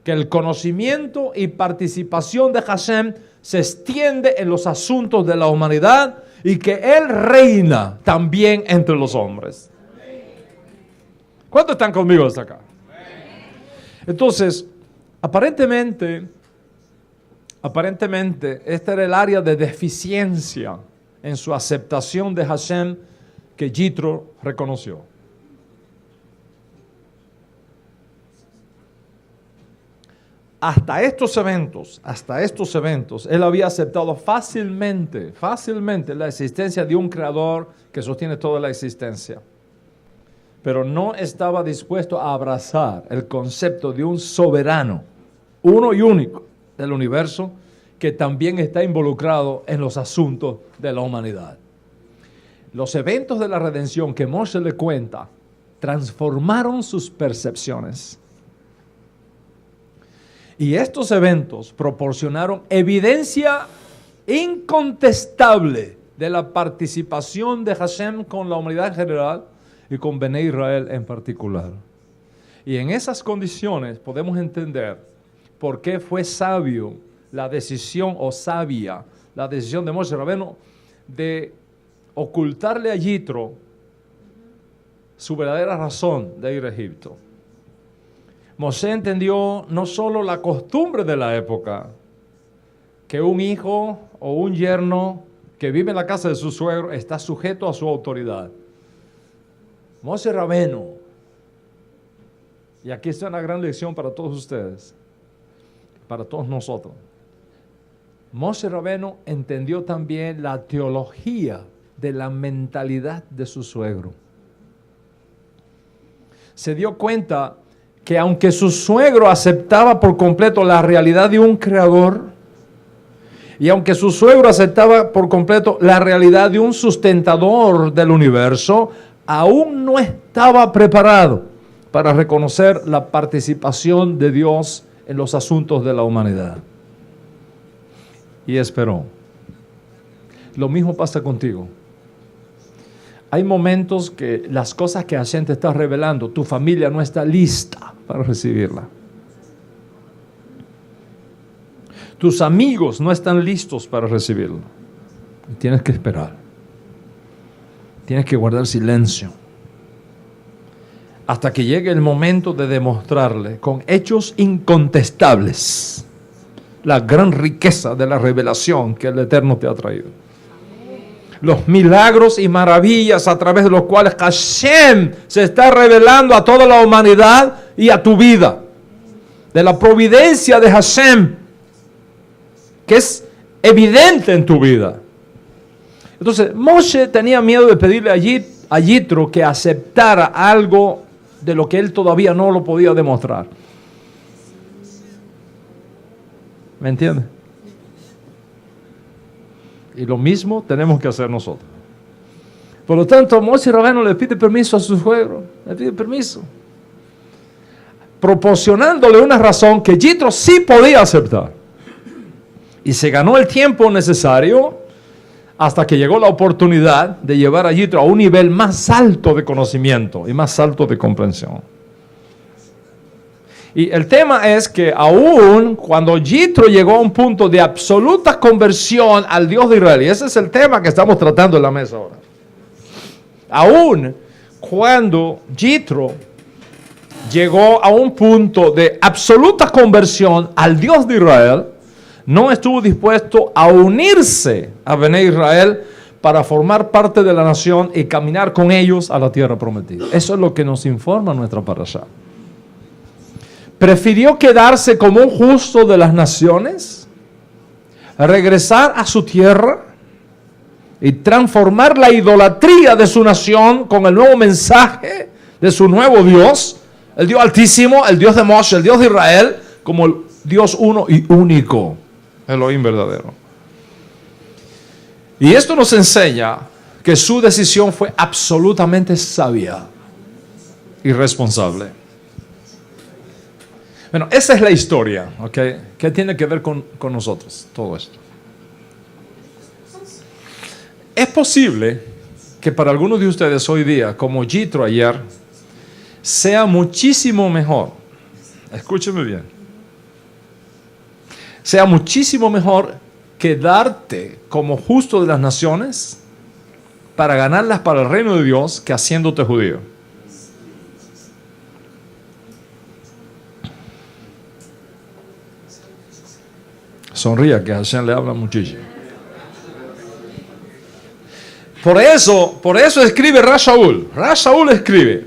que el conocimiento y participación de Hashem se extiende en los asuntos de la humanidad, y que Él reina también entre los hombres. ¿Cuántos están conmigo hasta acá? Entonces, aparentemente, este era el área de deficiencia en su aceptación de Hashem que Yitro reconoció. hasta estos eventos, él había aceptado fácilmente la existencia de un creador que sostiene toda la existencia. Pero no estaba dispuesto a abrazar el concepto de un soberano, uno y único del universo, que también está involucrado en los asuntos de la humanidad. Los eventos de la redención que Moshe le cuenta transformaron sus percepciones. Y estos eventos proporcionaron evidencia incontestable de la participación de Hashem con la humanidad en general y con Bené Israel en particular. Y en esas condiciones podemos entender por qué fue sabia la decisión de Moshe Rabbeinu de ocultarle a Yitro su verdadera razón de ir a Egipto. Moshe entendió no solo la costumbre de la época, que un hijo o un yerno que vive en la casa de su suegro está sujeto a su autoridad. Moshe Rabbeinu, y aquí está una gran lección para todos ustedes, para todos nosotros. Moshe Rabbeinu entendió también la teología de la mentalidad de su suegro. Se dio cuenta que aunque su suegro aceptaba por completo la realidad de un creador, y aunque su suegro aceptaba por completo la realidad de un sustentador del universo, aún no estaba preparado para reconocer la participación de Dios en los asuntos de la humanidad. Y esperó. Lo mismo pasa contigo. Hay momentos que las cosas que Hashem te está revelando, tu familia no está lista para recibirla. Tus amigos no están listos para recibirlo. Y tienes que esperar. Tienes que guardar silencio. Hasta que llegue el momento de demostrarle con hechos incontestables la gran riqueza de la revelación que el Eterno te ha traído. Los milagros y maravillas a través de los cuales Hashem se está revelando a toda la humanidad y a tu vida. De la providencia de Hashem, que es evidente en tu vida. Entonces, Moshe tenía miedo de pedirle a Yitro que aceptara algo de lo que él todavía no lo podía demostrar. ¿Me entiendes? Y lo mismo tenemos que hacer nosotros. Por lo tanto, Moshe Rabbeinu le pide permiso a su suegro. Le pide permiso. Proporcionándole una razón que Yitro sí podía aceptar. Y se ganó el tiempo necesario hasta que llegó la oportunidad de llevar a Yitro a un nivel más alto de conocimiento y más alto de comprensión. Y el tema es que aún cuando Yitro llegó a un punto de absoluta conversión al Dios de Israel, y ese es el tema que estamos tratando en la mesa ahora, aún cuando Yitro llegó a un punto de absoluta conversión al Dios de Israel, no estuvo dispuesto a unirse a Bené Israel para formar parte de la nación y caminar con ellos a la tierra prometida. Eso es lo que nos informa nuestra parashá. Prefirió quedarse como un justo de las naciones, regresar a su tierra y transformar la idolatría de su nación con el nuevo mensaje de su nuevo Dios, el Dios Altísimo, el Dios de Moshe, el Dios de Israel, como el Dios uno y único, Elohim verdadero. Y esto nos enseña que su decisión fue absolutamente sabia y responsable. Bueno, esa es la historia, ¿ok? ¿Qué tiene que ver con nosotros todo esto? Es posible que para algunos de ustedes hoy día, como Yitro ayer, sea muchísimo mejor, escúcheme bien, sea muchísimo mejor quedarte como justo de las naciones para ganarlas para el reino de Dios que haciéndote judío. Sonría, que Hashem le habla muchísimo. Por eso escribe Rash Shaul. Rash Shaul escribe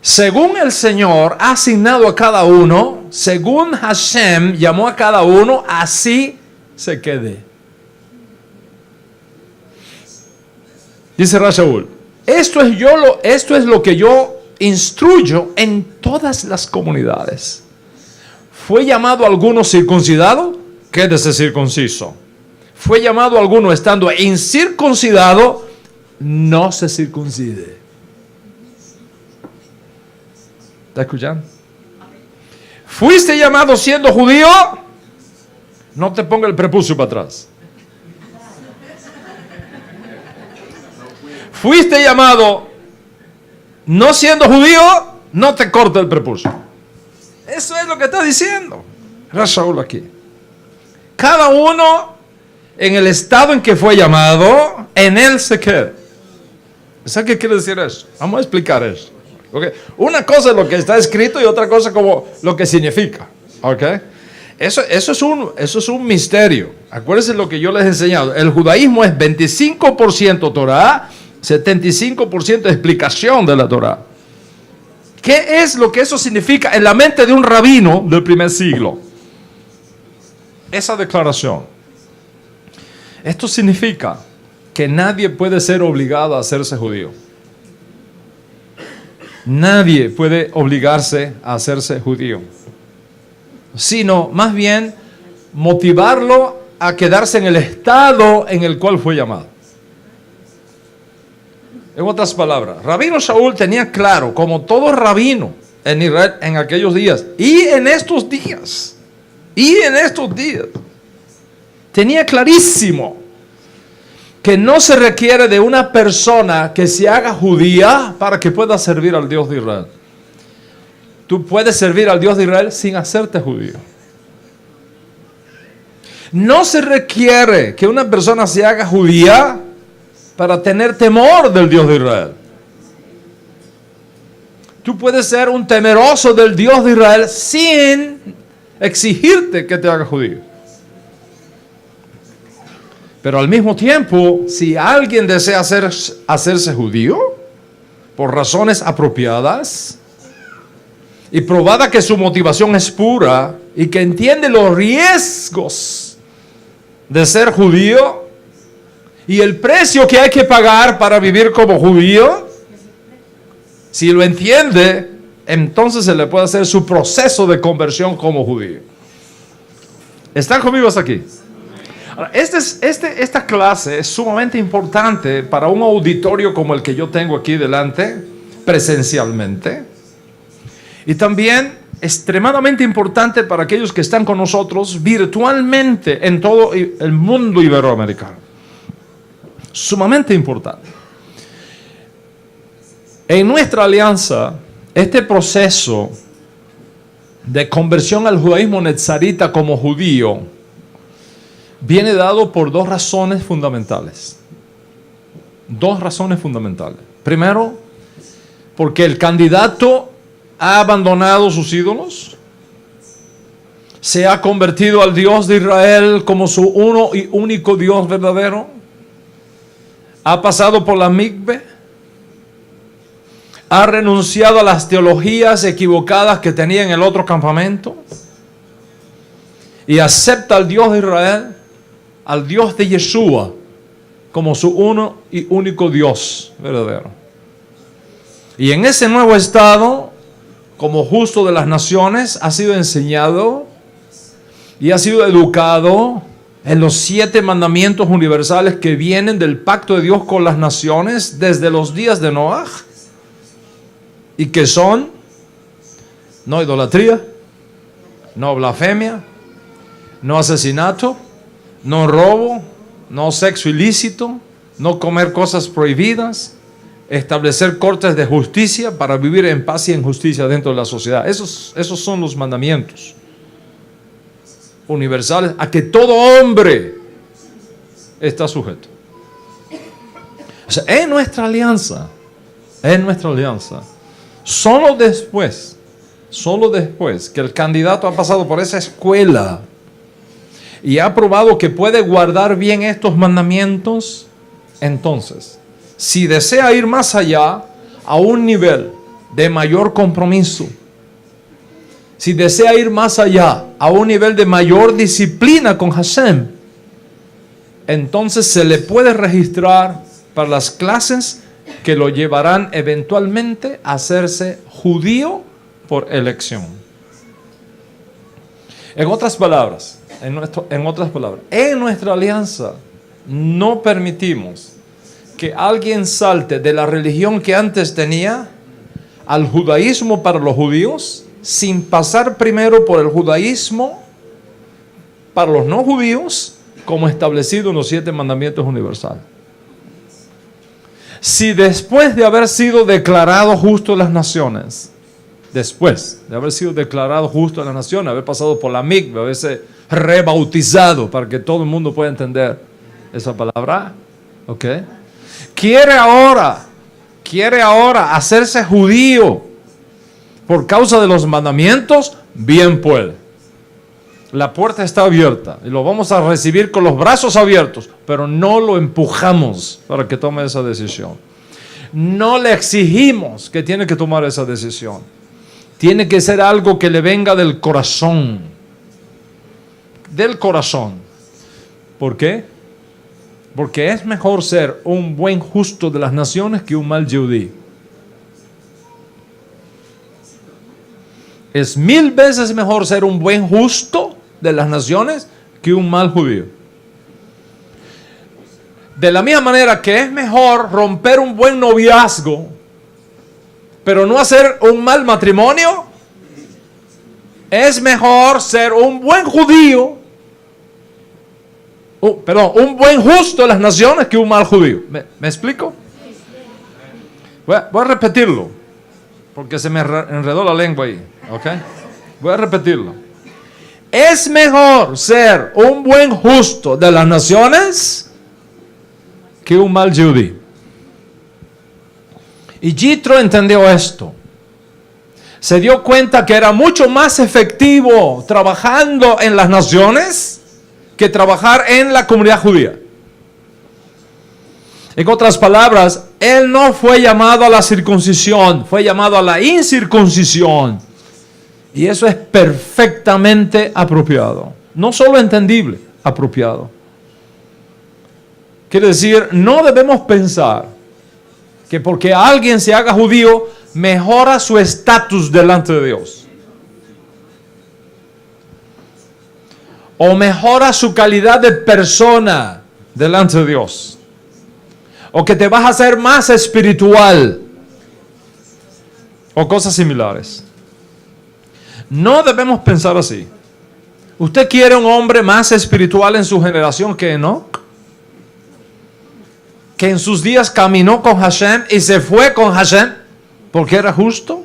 según el Señor ha asignado a cada uno, según Hashem llamó a cada uno, así se quede. Dice Rashaul, esto es lo que yo instruyo en todas las comunidades. ¿Fue llamado alguno circuncidado? Quédese circunciso. ¿Fue llamado alguno estando incircuncidado? No se circuncide. ¿Está escuchando? ¿Fuiste llamado siendo judío? No te ponga el prepucio para atrás. ¿Fuiste llamado no siendo judío? No te corte el prepucio. Eso es lo que está diciendo Rashaul aquí. Cada uno en el estado en que fue llamado, en él se queda. ¿Sabes qué quiere decir eso? Vamos a explicar eso. ¿Okay? Una cosa es lo que está escrito y otra cosa como lo que significa. ¿Okay? Eso es un misterio. Acuérdense lo que yo les he enseñado. El judaísmo es 25% Torah, 75% explicación de la Torah. ¿Qué es lo que eso significa en la mente de un rabino del primer siglo? Esa declaración. Esto significa que nadie puede ser obligado a hacerse judío. Nadie puede obligarse a hacerse judío, sino más bien motivarlo a quedarse en el estado en el cual fue llamado. En otras palabras, Rabino Shaul tenía claro, como todo rabino en Israel en aquellos días, y en estos días, tenía clarísimo que no se requiere de una persona que se haga judía para que pueda servir al Dios de Israel. Tú puedes servir al Dios de Israel sin hacerte judío. No se requiere que una persona se haga judía para tener temor del Dios de Israel. Tú puedes ser un temeroso del Dios de Israel sin exigirte que te haga judío. Pero al mismo tiempo, si alguien desea hacerse judío por razones apropiadas y probada que su motivación es pura y que entiende los riesgos de ser judío y el precio que hay que pagar para vivir como judío, si lo entiende, entonces se le puede hacer su proceso de conversión como judío. ¿Están conmigo hasta aquí? Ahora, esta clase es sumamente importante para un auditorio como el que yo tengo aquí delante, presencialmente. Y también extremadamente importante para aquellos que están con nosotros virtualmente en todo el mundo iberoamericano. Sumamente importante. En nuestra alianza, este proceso de conversión al judaísmo netzarita como judío viene dado por dos razones fundamentales. Dos razones fundamentales. Primero, porque el candidato ha abandonado sus ídolos, se ha convertido al Dios de Israel como su uno y único Dios verdadero, ha pasado por la mikve, ha renunciado a las teologías equivocadas que tenía en el otro campamento y acepta al Dios de Israel, al Dios de Yeshua, como su uno y único Dios verdadero. Y en ese nuevo estado, como justo de las naciones, ha sido enseñado y ha sido educado en los 7 mandamientos universales que vienen del pacto de Dios con las naciones desde los días de Noaj, y que son: no idolatría, no blasfemia, no asesinato, no robo, no sexo ilícito, no comer cosas prohibidas, establecer cortes de justicia para vivir en paz y en justicia dentro de la sociedad. Esos son los mandamientos universales a que todo hombre está sujeto. O sea, en nuestra alianza, solo después que el candidato ha pasado por esa escuela y ha probado que puede guardar bien estos mandamientos, entonces, si desea ir más allá, a un nivel de mayor compromiso, si desea ir más allá, a un nivel de mayor disciplina con Hashem, entonces se le puede registrar para las clases que lo llevarán eventualmente a hacerse judío por elección. En otras palabras, en nuestra alianza no permitimos que alguien salte de la religión que antes tenía al judaísmo para los judíos sin pasar primero por el judaísmo para los no judíos, como establecido en los 7 mandamientos universales. Si después de haber sido declarado justo en las naciones, haber pasado por la mikvah, haberse rebautizado, para que todo el mundo pueda entender esa palabra, ¿ok? Quiere ahora hacerse judío por causa de los mandamientos, bien puede. La puerta está abierta y lo vamos a recibir con los brazos abiertos, pero no lo empujamos para que tome esa decisión. No le exigimos que tiene que tomar esa decisión. Tiene que ser algo que le venga del corazón. Del corazón. ¿Por qué? Porque es mejor ser un buen justo de las naciones que un mal yehudí. Es 1000 veces mejor ser un buen justo de las naciones que un mal judío. De la misma manera que es mejor romper un buen noviazgo, pero no hacer un mal matrimonio, es mejor ser un buen judío, un buen justo de las naciones que un mal judío. ¿Me explico? Voy a repetirlo, porque se me enredó la lengua ahí. ¿Ok? Voy a repetirlo. Es mejor ser un buen justo de las naciones que un mal judío. Y Yitro entendió esto. Se dio cuenta que era mucho más efectivo trabajando en las naciones que trabajar en la comunidad judía. En otras palabras, él no fue llamado a la circuncisión, fue llamado a la incircuncisión. Y eso es perfectamente apropiado. No solo entendible, apropiado. Quiere decir, no debemos pensar que porque alguien se haga judío, mejora su estatus delante de Dios. O mejora su calidad de persona delante de Dios. O que te vas a hacer más espiritual. O cosas similares. No debemos pensar así. ¿Usted quiere un hombre más espiritual en su generación que Enoc? Que en sus días caminó con Hashem y se fue con Hashem porque era justo.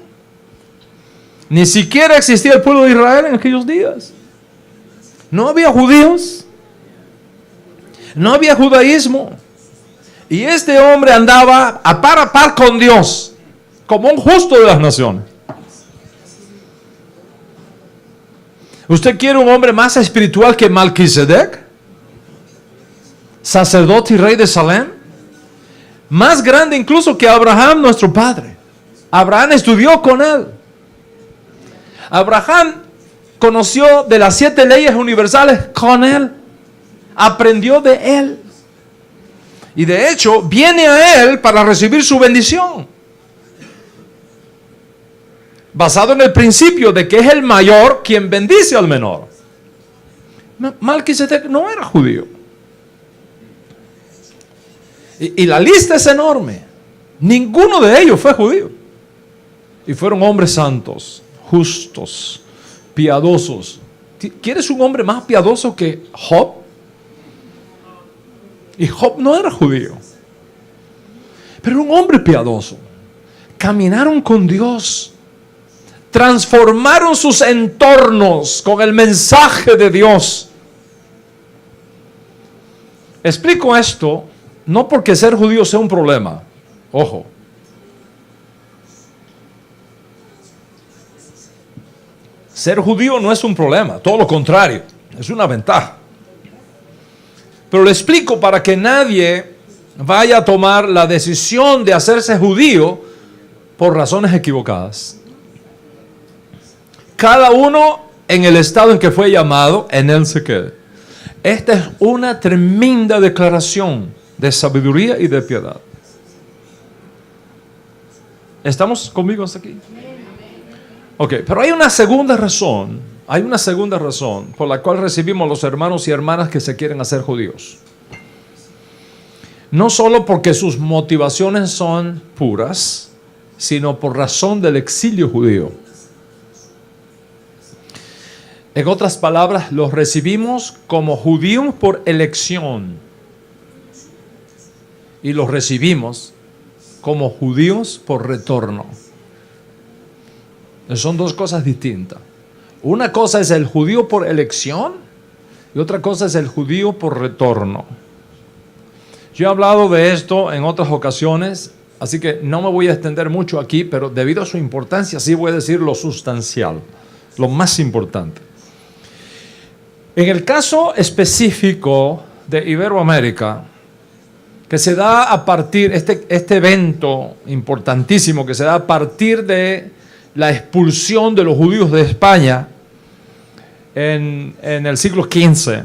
Ni siquiera existía el pueblo de Israel en aquellos días. No había judíos. No había judaísmo. Y este hombre andaba a par con Dios, como un justo de las naciones. ¿Usted quiere un hombre más espiritual que Melquisedec? Sacerdote y rey de Salem. Más grande incluso que Abraham, nuestro padre. Abraham estudió con él. Abraham conoció de las 7 leyes universales con él. Aprendió de él. Y de hecho, viene a él para recibir su bendición. Basado en el principio de que es el mayor quien bendice al menor. Melquisedec no era judío. Y la lista es enorme. Ninguno de ellos fue judío. Y fueron hombres santos, justos, piadosos. ¿Quieres un hombre más piadoso que Job? Y Job no era judío. Pero era un hombre piadoso. Caminaron con Dios. Transformaron sus entornos con el mensaje de Dios. Explico esto no porque ser judío sea un problema. Ojo. Ser judío no es un problema, todo lo contrario, es una ventaja. Pero le explico para que nadie vaya a tomar la decisión de hacerse judío por razones equivocadas. Cada uno en el estado en que fue llamado, en él se quede. Esta es una tremenda declaración de sabiduría y de piedad. ¿Estamos conmigo hasta aquí? Ok, pero hay una segunda razón por la cual recibimos los hermanos y hermanas que se quieren hacer judíos. No solo porque sus motivaciones son puras, sino por razón del exilio judío. En otras palabras, los recibimos como judíos por elección y los recibimos como judíos por retorno. Son dos cosas distintas. Una cosa es el judío por elección y otra cosa es el judío por retorno. Yo he hablado de esto en otras ocasiones, así que no me voy a extender mucho aquí, pero debido a su importancia sí voy a decir lo sustancial, lo más importante. En el caso específico de Iberoamérica, que se da a partir, este evento importantísimo que se da a partir de la expulsión de los judíos de España en el siglo XV,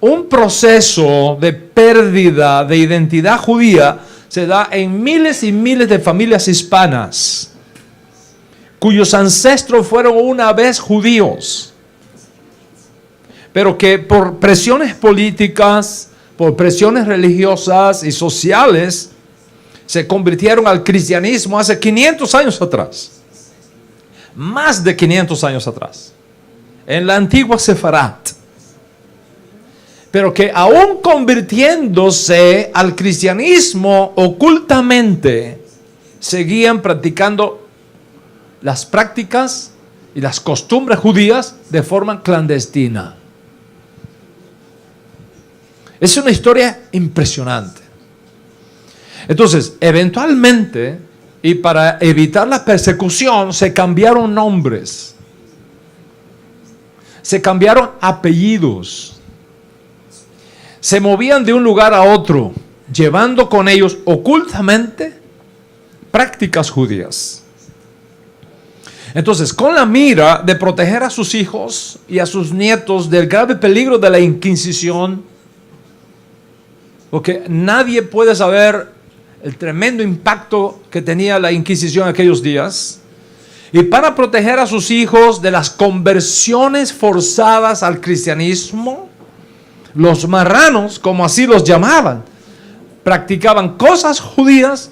un proceso de pérdida de identidad judía se da en miles y miles de familias hispanas, cuyos ancestros fueron una vez judíos, pero que por presiones políticas, por presiones religiosas y sociales, se convirtieron al cristianismo hace 500 años atrás. Más de 500 años atrás. En la antigua Sefarat. Pero que aún convirtiéndose al cristianismo ocultamente, seguían practicando las prácticas y las costumbres judías de forma clandestina. Es una historia impresionante. Entonces, eventualmente, y para evitar la persecución, se cambiaron nombres. Se cambiaron apellidos. Se movían de un lugar a otro, llevando con ellos ocultamente prácticas judías. Entonces, con la mira de proteger a sus hijos y a sus nietos del grave peligro de la Inquisición, porque nadie puede saber el tremendo impacto que tenía la Inquisición en aquellos días, y para proteger a sus hijos de las conversiones forzadas al cristianismo, los marranos, como así los llamaban, practicaban cosas judías,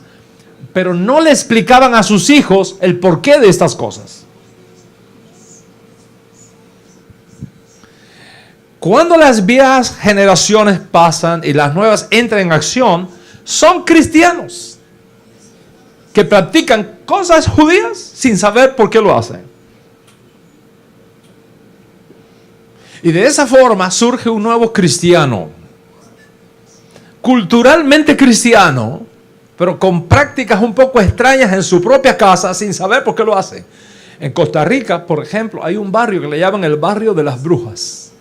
pero no le explicaban a sus hijos el porqué de estas cosas. Cuando las viejas generaciones pasan y las nuevas entran en acción, son cristianos que practican cosas judías sin saber por qué lo hacen. Y de esa forma surge un nuevo cristiano, culturalmente cristiano, pero con prácticas un poco extrañas en su propia casa sin saber por qué lo hace. En Costa Rica, por ejemplo, hay un barrio que le llaman el barrio de las brujas.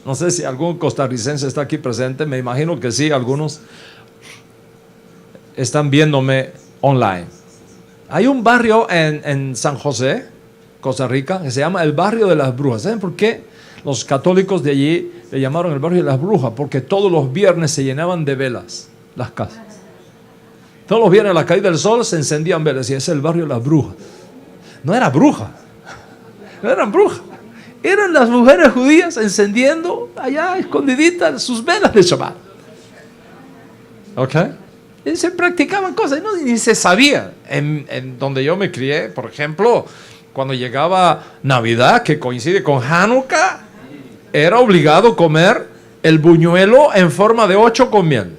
No sé si algún costarricense está aquí presente, me imagino que sí, algunos están viéndome online. Hay un barrio en San José, Costa Rica, que se llama el barrio de las brujas. ¿Saben por qué los católicos de allí le llamaron el barrio de las brujas? Porque todos los viernes se llenaban de velas las casas. Todos los viernes a la caída del sol se encendían velas y ese es el barrio de las brujas. No era bruja, no eran brujas. Eran las mujeres judías encendiendo allá escondiditas sus velas de Shabbat. ¿Ok? Y se practicaban cosas, ¿no? Ni se sabía. En donde yo me crié, por ejemplo, cuando llegaba Navidad, que coincide con Hanukkah, era obligado comer el buñuelo en forma de 8 con miel.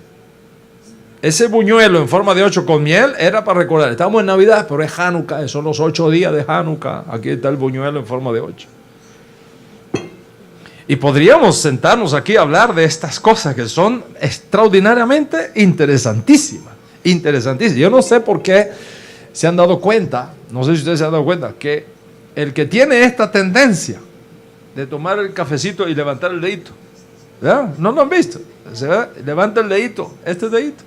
Ese buñuelo en forma de 8 con miel era para recordar, estamos en Navidad, pero es Hanukkah, son los 8 días de Hanukkah. Aquí está el buñuelo en forma de 8. Y podríamos sentarnos aquí a hablar de estas cosas que son extraordinariamente interesantísimas. Interesantísimas. Yo no sé por qué se han dado cuenta, no sé si ustedes se han dado cuenta, que el que tiene esta tendencia de tomar el cafecito y levantar el dedito, ¿verdad? ¿No lo han visto? Levanta el dedito, este dedito.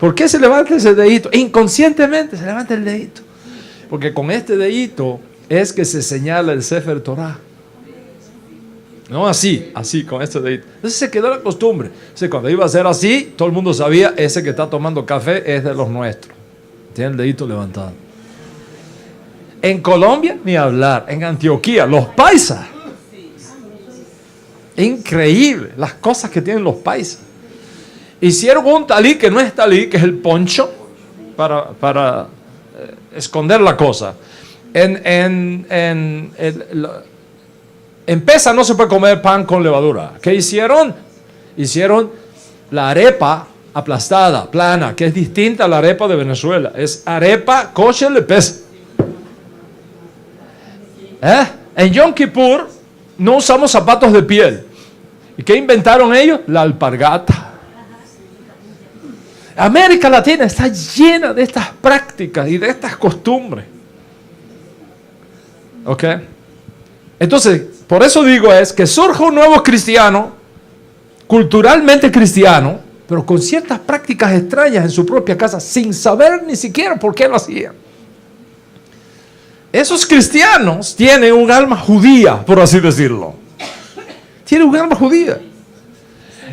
¿Por qué se levanta ese dedito? Inconscientemente se levanta el dedito. Porque con este dedito es que se señala el Sefer Torah. No así, con este dedito. Entonces se quedó la costumbre. Entonces cuando iba a ser así, todo el mundo sabía, ese que está tomando café es de los nuestros. Tiene el dedito levantado. En Colombia, ni hablar. En Antioquía, los paisas. Increíble las cosas que tienen los paisas. Hicieron un talí que no es talí, que es el poncho, para esconder la cosa. En Pesa no se puede comer pan con levadura. ¿Qué hicieron? Hicieron la arepa aplastada, plana, que es distinta a la arepa de Venezuela. Es arepa kosher de Pesa. En Yom Kippur no usamos zapatos de piel. ¿Y qué inventaron ellos? La alpargata. América Latina está llena de estas prácticas y de estas costumbres. ¿Ok? Entonces, por eso digo es que surge un nuevo cristiano, culturalmente cristiano, pero con ciertas prácticas extrañas en su propia casa, sin saber ni siquiera por qué lo hacían. Esos cristianos tienen un alma judía, por así decirlo. Tienen un alma judía.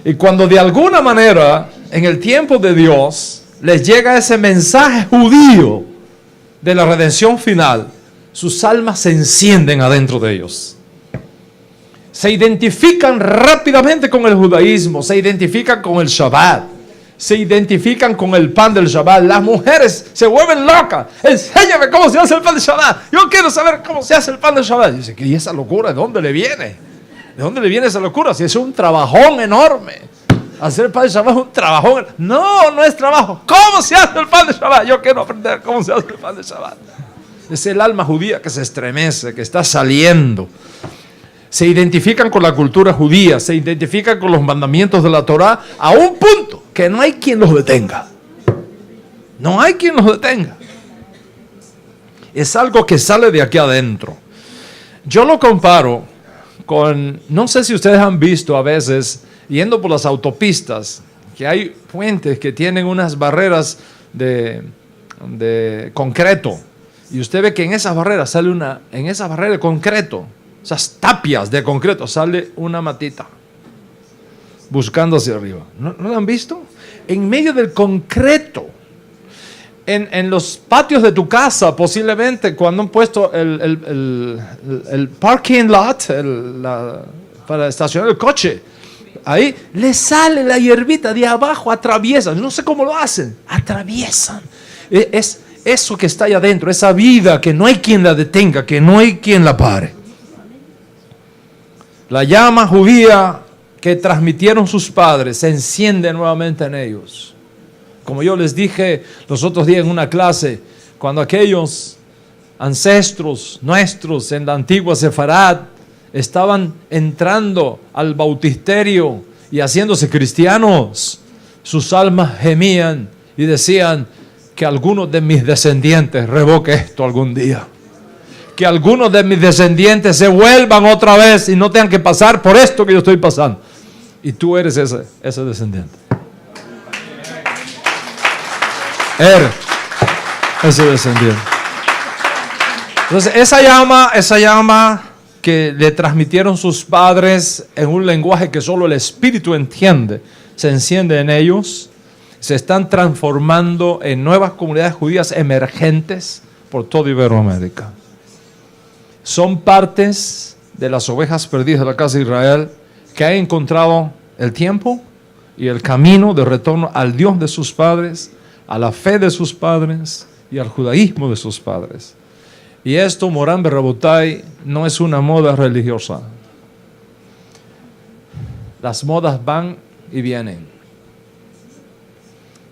Y cuando de alguna manera, en el tiempo de Dios, les llega ese mensaje judío de la redención final, sus almas se encienden adentro de ellos. Se identifican rápidamente con el judaísmo, se identifican con el Shabbat, se identifican con el pan del Shabbat. Las mujeres se vuelven locas. Enséñame cómo se hace el pan del Shabbat. Yo quiero saber cómo se hace el pan del Shabbat. Y dice, ¿y esa locura de dónde le viene? ¿De dónde le viene esa locura? Si es un trabajón enorme. Hacer el pan del Shabbat es un trabajón. No, no es trabajo. ¿Cómo se hace el pan del Shabbat? Yo quiero aprender cómo se hace el pan del Shabbat. Es el alma judía que se estremece, que está saliendo. Se identifican con la cultura judía, se identifican con los mandamientos de la Torah a un punto que no hay quien los detenga. No hay quien los detenga. Es algo que sale de aquí adentro. Yo lo comparo con, no sé si ustedes han visto a veces, yendo por las autopistas, que hay puentes que tienen unas barreras de concreto. Y usted ve que en esas barreras sale en esa barrera de concreto, esas tapias de concreto, sale una matita buscando hacia arriba. ¿No lo han visto? En medio del concreto, en los patios de tu casa, posiblemente cuando han puesto el parking lot para estacionar el coche, ahí le sale la hierbita de abajo, atraviesan. No sé cómo lo hacen, atraviesan. Es eso que está allá adentro, esa vida que no hay quien la detenga, que no hay quien la pare. La llama judía que transmitieron sus padres se enciende nuevamente en ellos. Como yo les dije los otros días en una clase, cuando aquellos ancestros nuestros en la antigua Sefarad estaban entrando al bautisterio y haciéndose cristianos, sus almas gemían y decían, que algunos de mis descendientes revoque esto algún día. Que algunos de mis descendientes se vuelvan otra vez y no tengan que pasar por esto que yo estoy pasando. Y tú eres ese descendiente. Eres ese descendiente. Entonces esa llama que le transmitieron sus padres en un lenguaje que solo el Espíritu entiende, se enciende en ellos. Se están transformando en nuevas comunidades judías emergentes por toda Iberoamérica. Son partes de las ovejas perdidas de la casa de Israel que han encontrado el tiempo y el camino de retorno al Dios de sus padres, a la fe de sus padres y al judaísmo de sus padres. Y esto, Morán Berrabotai, no es una moda religiosa. Las modas van y vienen.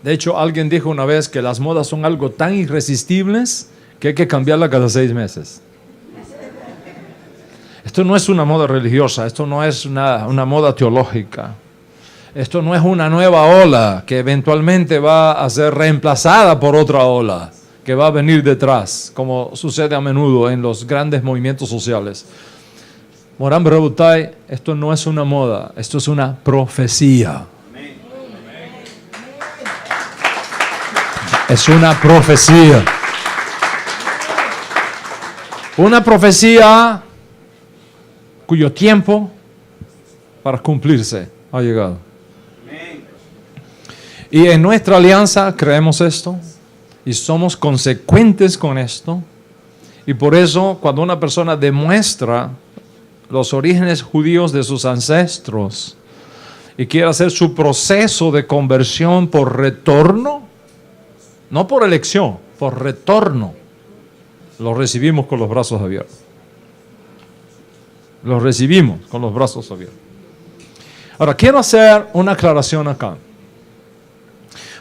De hecho, alguien dijo una vez que las modas son algo tan irresistibles que hay que cambiarlas cada 6 meses. Esto no es una moda religiosa, esto no es una moda teológica. Esto no es una nueva ola que eventualmente va a ser reemplazada por otra ola que va a venir detrás, como sucede a menudo en los grandes movimientos sociales. Morán Berrabotai, esto no es una moda, esto es una profecía. Es una profecía. Una profecía cuyo tiempo para cumplirse ha llegado. Y en nuestra alianza creemos esto y somos consecuentes con esto. Y por eso cuando una persona demuestra los orígenes judíos de sus ancestros y quiere hacer su proceso de conversión por retorno, no por elección, por retorno, lo recibimos con los brazos abiertos. Lo recibimos con los brazos abiertos. Ahora, quiero hacer una aclaración acá.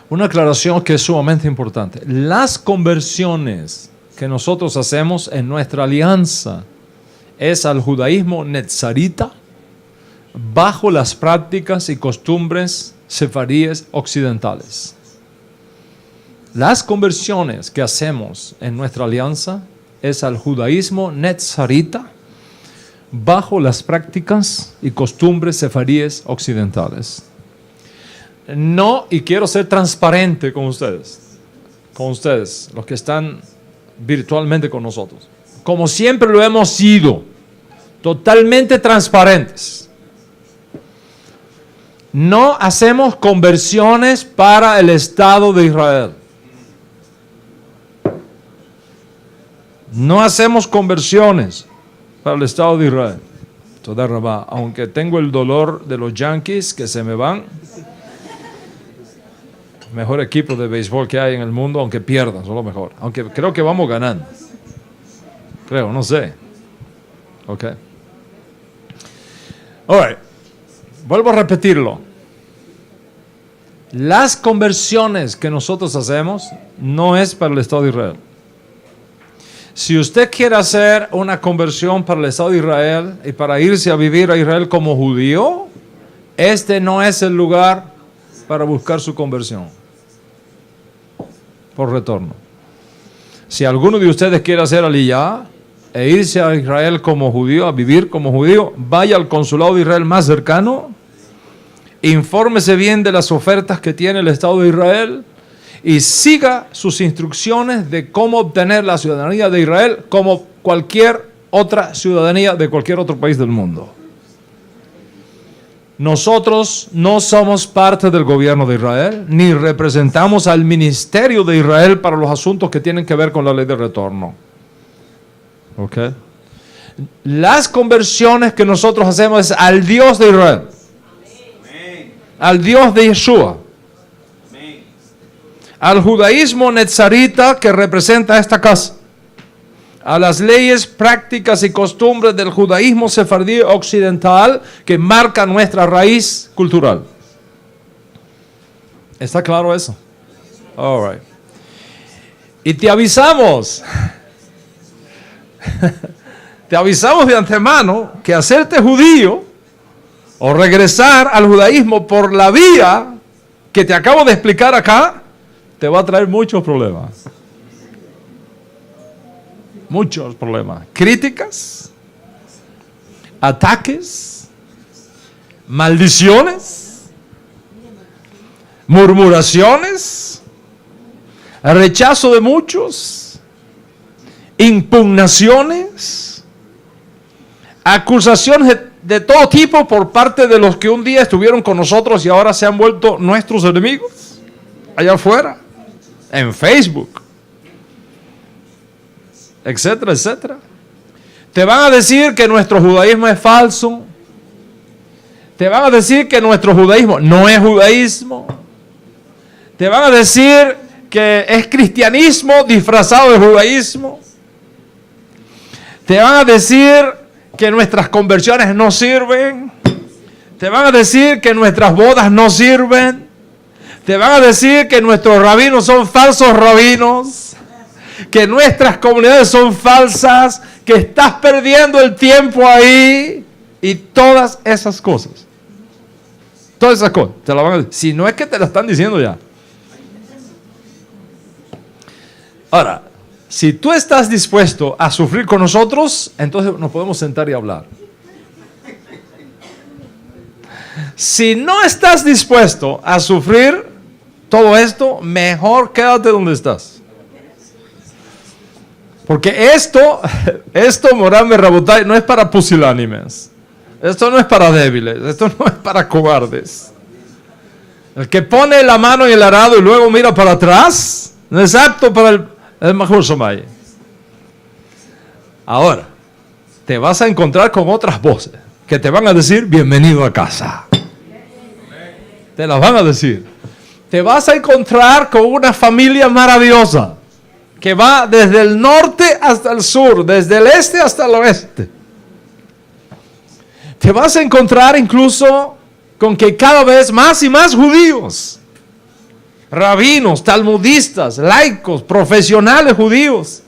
Una aclaración que es sumamente importante. Las conversiones que nosotros hacemos en nuestra alianza es al judaísmo netzarita bajo las prácticas y costumbres sefaríes occidentales. Las conversiones que hacemos en nuestra alianza es al judaísmo netzarita bajo las prácticas y costumbres sefaríes occidentales. No, y quiero ser transparente con ustedes, los que están virtualmente con nosotros. Como siempre lo hemos sido, totalmente transparentes. No hacemos conversiones para el Estado de Israel. No hacemos conversiones para el Estado de Israel. Toda Rabá, aunque tengo el dolor de los Yankees que se me van, mejor equipo de béisbol que hay en el mundo, aunque pierdan, son lo mejor. Aunque creo que vamos ganando. Creo, no sé. Ok. All right. Vuelvo a repetirlo. Las conversiones que nosotros hacemos no es para el Estado de Israel. Si usted quiere hacer una conversión para el Estado de Israel y para irse a vivir a Israel como judío, este no es el lugar para buscar su conversión por retorno. Si alguno de ustedes quiere hacer aliyá e irse a Israel como judío, a vivir como judío, vaya al consulado de Israel más cercano, infórmese bien de las ofertas que tiene el Estado de Israel y siga sus instrucciones de cómo obtener la ciudadanía de Israel como cualquier otra ciudadanía de cualquier otro país del mundo. Nosotros no somos parte del gobierno de Israel, ni representamos al ministerio de Israel para los asuntos que tienen que ver con la ley de retorno. ¿Ok? Las conversiones que nosotros hacemos es al Dios de Israel, al Dios de Yeshua, al judaísmo netzarita que representa esta casa, a las leyes, prácticas y costumbres del judaísmo sefardí occidental que marca nuestra raíz cultural. ¿Está claro eso? All right. Y te avisamos de antemano que hacerte judío o regresar al judaísmo por la vía que te acabo de explicar acá te va a traer muchos problemas. Muchos problemas. Críticas, ataques, maldiciones, murmuraciones, rechazo de muchos, impugnaciones, acusaciones de todo tipo por parte de los que un día estuvieron con nosotros y ahora se han vuelto nuestros enemigos allá afuera, en Facebook, etcétera, etcétera. Te van a decir que nuestro judaísmo es falso. Te van a decir que nuestro judaísmo no es judaísmo. Te van a decir que es cristianismo disfrazado de judaísmo. Te van a decir que nuestras conversiones no sirven. Te van a decir que nuestras bodas no sirven. Te van a decir que nuestros rabinos son falsos rabinos, que nuestras comunidades son falsas, que estás perdiendo el tiempo ahí y todas esas cosas. Todas esas cosas te la van a decir. Si no es que te la están diciendo ya. Ahora, si tú estás dispuesto a sufrir con nosotros, entonces nos podemos sentar y hablar. Si no estás dispuesto a sufrir, todo esto, mejor quédate donde estás. Porque esto, Morán Merrabotay, no es para pusilánimes. Esto no es para débiles. Esto no es para cobardes. El que pone la mano en el arado y luego mira para atrás, no es apto para el mejor Somay. Ahora, te vas a encontrar con otras voces que te van a decir, bienvenido a casa. Te las van a decir. Te vas a encontrar con una familia maravillosa que va desde el norte hasta el sur, desde el este hasta el oeste. Te vas a encontrar incluso con que cada vez más y más judíos, rabinos, talmudistas, laicos, profesionales judíos,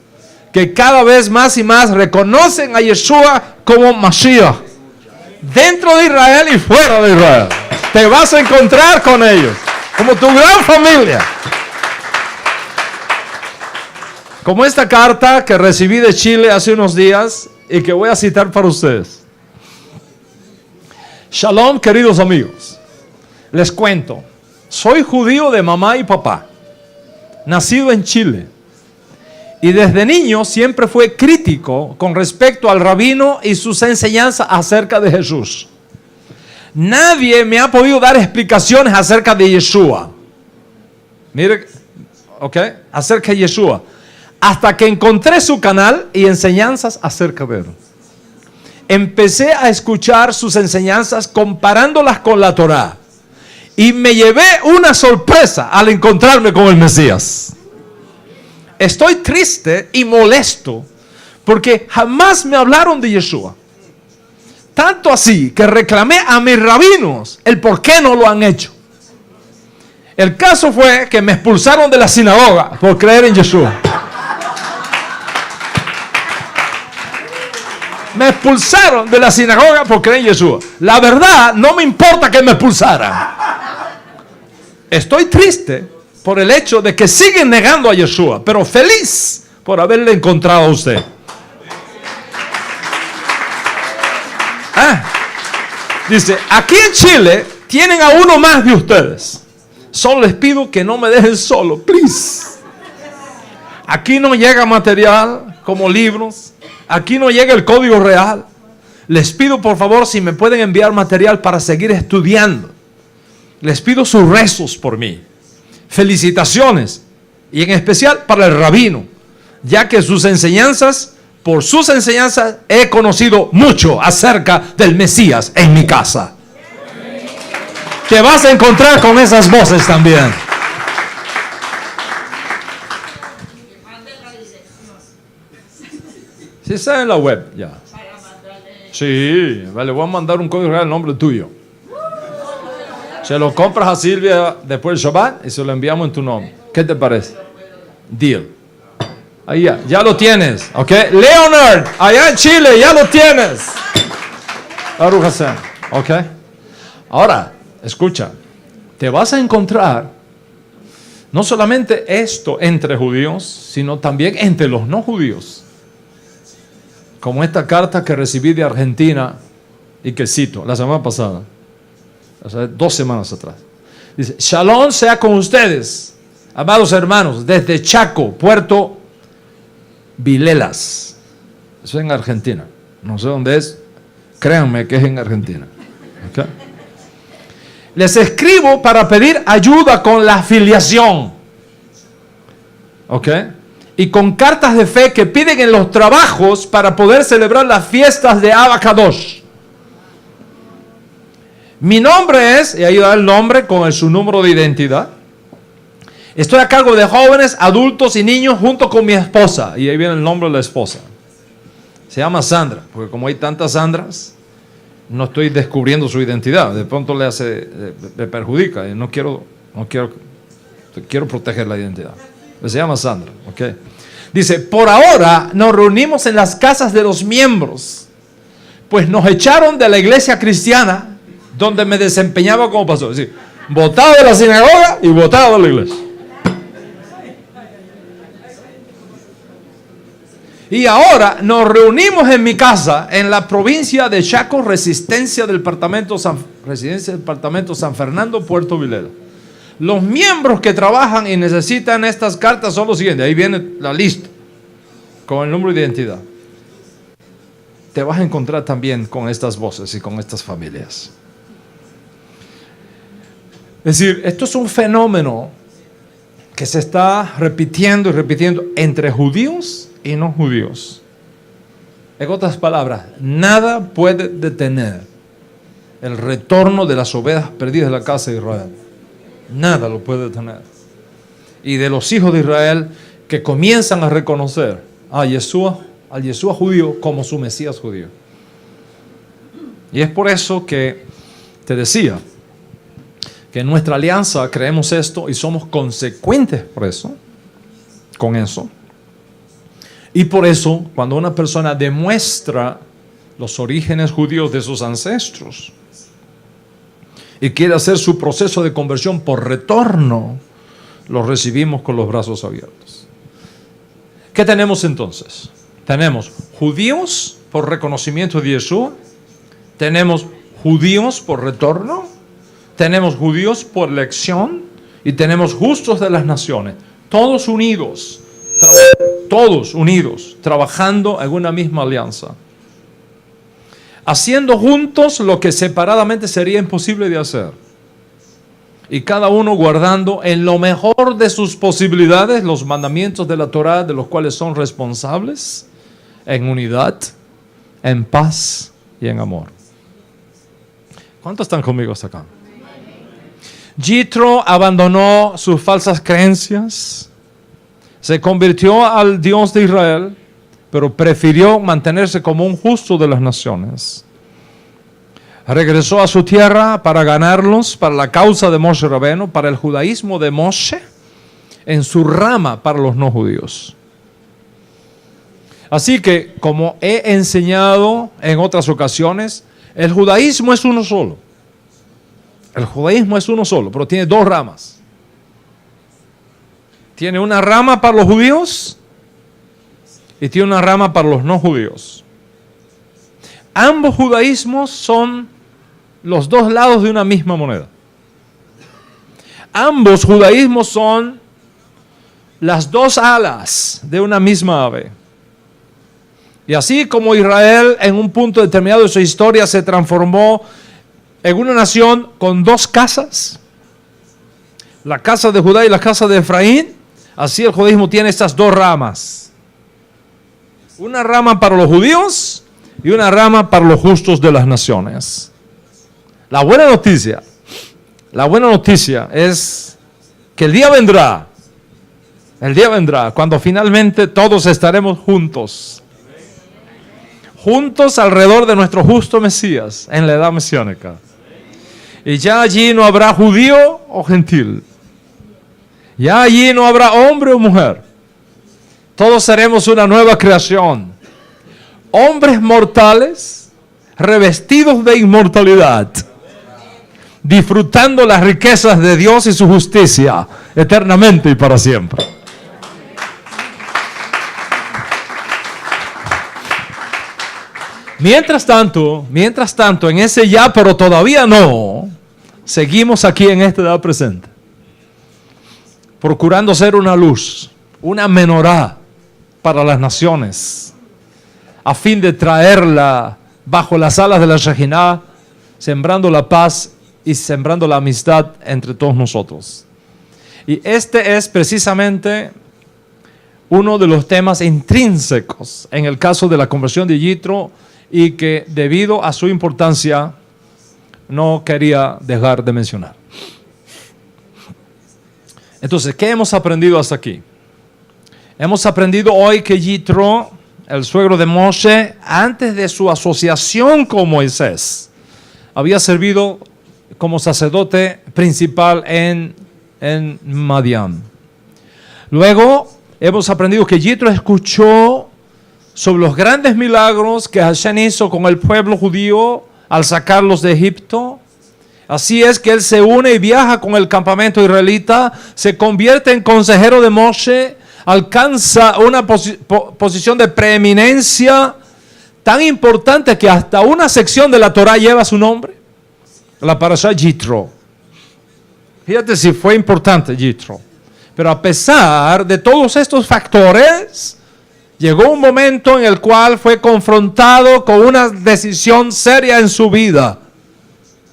que cada vez más y más reconocen a Yeshua como Mashiach, dentro de Israel y fuera de Israel. Te vas a encontrar con ellos, como tu gran familia. Como esta carta que recibí de Chile hace unos días y que voy a citar para ustedes. Shalom, queridos amigos. Les cuento, soy judío de mamá y papá, nacido en Chile. Y desde niño siempre fue crítico con respecto al rabino y sus enseñanzas acerca de Jesús. Nadie me ha podido dar explicaciones acerca de Yeshua. Mire, ok, acerca de Yeshua. Hasta que encontré su canal y enseñanzas acerca de él. Empecé a escuchar sus enseñanzas comparándolas con la Torá. Y me llevé una sorpresa al encontrarme con el Mesías. Estoy triste y molesto porque jamás me hablaron de Yeshua. Tanto así que reclamé a mis rabinos el por qué no lo han hecho. El caso fue que me expulsaron de la sinagoga por creer en Yeshua. Me expulsaron de la sinagoga por creer en Yeshua. La verdad, no me importa que me expulsaran. Estoy triste por el hecho de que siguen negando a Yeshua, pero feliz por haberle encontrado a usted. Dice, aquí en Chile tienen a uno más de ustedes. Solo les pido que no me dejen solo, please. Aquí no llega material como libros. Aquí no llega el código real. Les pido por favor si me pueden enviar material para seguir estudiando. Les pido sus rezos por mí. Felicitaciones. Y en especial para el rabino, ya que por sus enseñanzas he conocido mucho acerca del Mesías en mi casa. Te vas a encontrar con esas voces también. Sí está en la web ya. Sí, vale, voy a mandar un código real al nombre tuyo. Se lo compras a Silvia después del Shabbat y se lo enviamos en tu nombre. ¿Qué te parece? Deal. Ahí ya lo tienes, ¿ok? Leonard, allá en Chile, ya lo tienes. Baruch Hashem, ¿ok? Ahora, escucha, te vas a encontrar no solamente esto entre judíos, sino también entre los no judíos. Como esta carta que recibí de Argentina y que cito la semana pasada, o sea, 2 semanas atrás. Dice, Shalom sea con ustedes, amados hermanos, desde Chaco, Puerto Vilelas. Eso es en Argentina. No sé dónde es. Créanme que es en Argentina. ¿Okay? Les escribo para pedir ayuda con la afiliación. ¿Ok? Y con cartas de fe que piden en los trabajos para poder celebrar las fiestas de Abba Kadosh. Mi nombre es, y ahí da el nombre con su número de identidad. Estoy a cargo de jóvenes, adultos y niños junto con mi esposa. Y ahí viene el nombre de la esposa. Se llama Sandra, porque como hay tantas Sandras, no estoy descubriendo su identidad. De pronto le perjudica. Y quiero proteger la identidad. Se llama Sandra, ¿ok? Dice, por ahora nos reunimos en las casas de los miembros, pues nos echaron de la iglesia cristiana donde me desempeñaba como pastor. Es decir, botado de la sinagoga y botado de la iglesia. Y ahora nos reunimos en mi casa en la provincia de Chaco, residencia del departamento San Fernando, Puerto Vilela, Los miembros que trabajan y necesitan estas cartas son los siguientes. Ahí viene la lista con el número de identidad. Te vas a encontrar también con estas voces y con estas familias. Es decir, esto es un fenómeno que se está repitiendo y repitiendo entre judíos y no judíos. En otras palabras, nada puede detener el retorno de las ovejas perdidas de la casa de Israel. Nada lo puede detener. Y de los hijos de Israel que comienzan a reconocer al Yeshua judío como su Mesías judío. Y es por eso que te decía que en nuestra alianza creemos esto y somos consecuentes con eso. Y por eso, cuando una persona demuestra los orígenes judíos de sus ancestros y quiere hacer su proceso de conversión por retorno, lo recibimos con los brazos abiertos. ¿Qué tenemos entonces? Tenemos judíos por reconocimiento de Yeshua, tenemos judíos por retorno, tenemos judíos por elección y tenemos justos de las naciones, todos unidos, trabajando en una misma alianza, haciendo juntos lo que separadamente sería imposible de hacer, y cada uno guardando en lo mejor de sus posibilidades los mandamientos de la Torá, de los cuales son responsables, en unidad, en paz y en amor. ¿Cuántos están conmigo hasta acá? Yitro abandonó sus falsas creencias, se convirtió al Dios de Israel, pero prefirió mantenerse como un justo de las naciones. Regresó a su tierra para ganarlos, para la causa de Moshe Rabbeinu, para el judaísmo de Moshe, en su rama para los no judíos. Así que, como he enseñado en otras ocasiones, el judaísmo es uno solo. El judaísmo es uno solo, pero tiene dos ramas. Tiene una rama para los judíos y tiene una rama para los no judíos. Ambos judaísmos son los dos lados de una misma moneda. Ambos judaísmos son las dos alas de una misma ave. Y así como Israel en un punto determinado de su historia se transformó en una nación con dos casas, la casa de Judá y la casa de Efraín, así el judaísmo tiene estas dos ramas. Una rama para los judíos y una rama para los justos de las naciones. La buena noticia es que el día vendrá cuando finalmente todos estaremos juntos alrededor de nuestro justo Mesías en la edad mesiánica. Y ya allí no habrá judío o gentil. Ya allí no habrá hombre o mujer. Todos seremos una nueva creación. Hombres mortales revestidos de inmortalidad, disfrutando las riquezas de Dios y su justicia eternamente y para siempre. Mientras tanto, en ese ya, pero todavía no, seguimos aquí en esta edad presente, procurando ser una luz, una menorá para las naciones, a fin de traerla bajo las alas de la Shekinah, sembrando la paz y sembrando la amistad entre todos nosotros. Y este es precisamente uno de los temas intrínsecos en el caso de la conversión de Yitro, y que debido a su importancia no quería dejar de mencionar. Entonces, ¿qué hemos aprendido hasta aquí? Hemos aprendido hoy que Yitro, el suegro de Moshe, antes de su asociación con Moisés, había servido como sacerdote principal en Madián. Luego hemos aprendido que Yitro escuchó sobre los grandes milagros que Hashem hizo con el pueblo judío al sacarlos de Egipto. Así es que él se une y viaja con el campamento israelita, se convierte en consejero de Moshe, alcanza una posición de preeminencia tan importante que hasta una sección de la Torá lleva su nombre, la Parashá Yitro. Fíjate si fue importante Yitro. Pero a pesar de todos estos factores, llegó un momento en el cual fue confrontado con una decisión seria en su vida: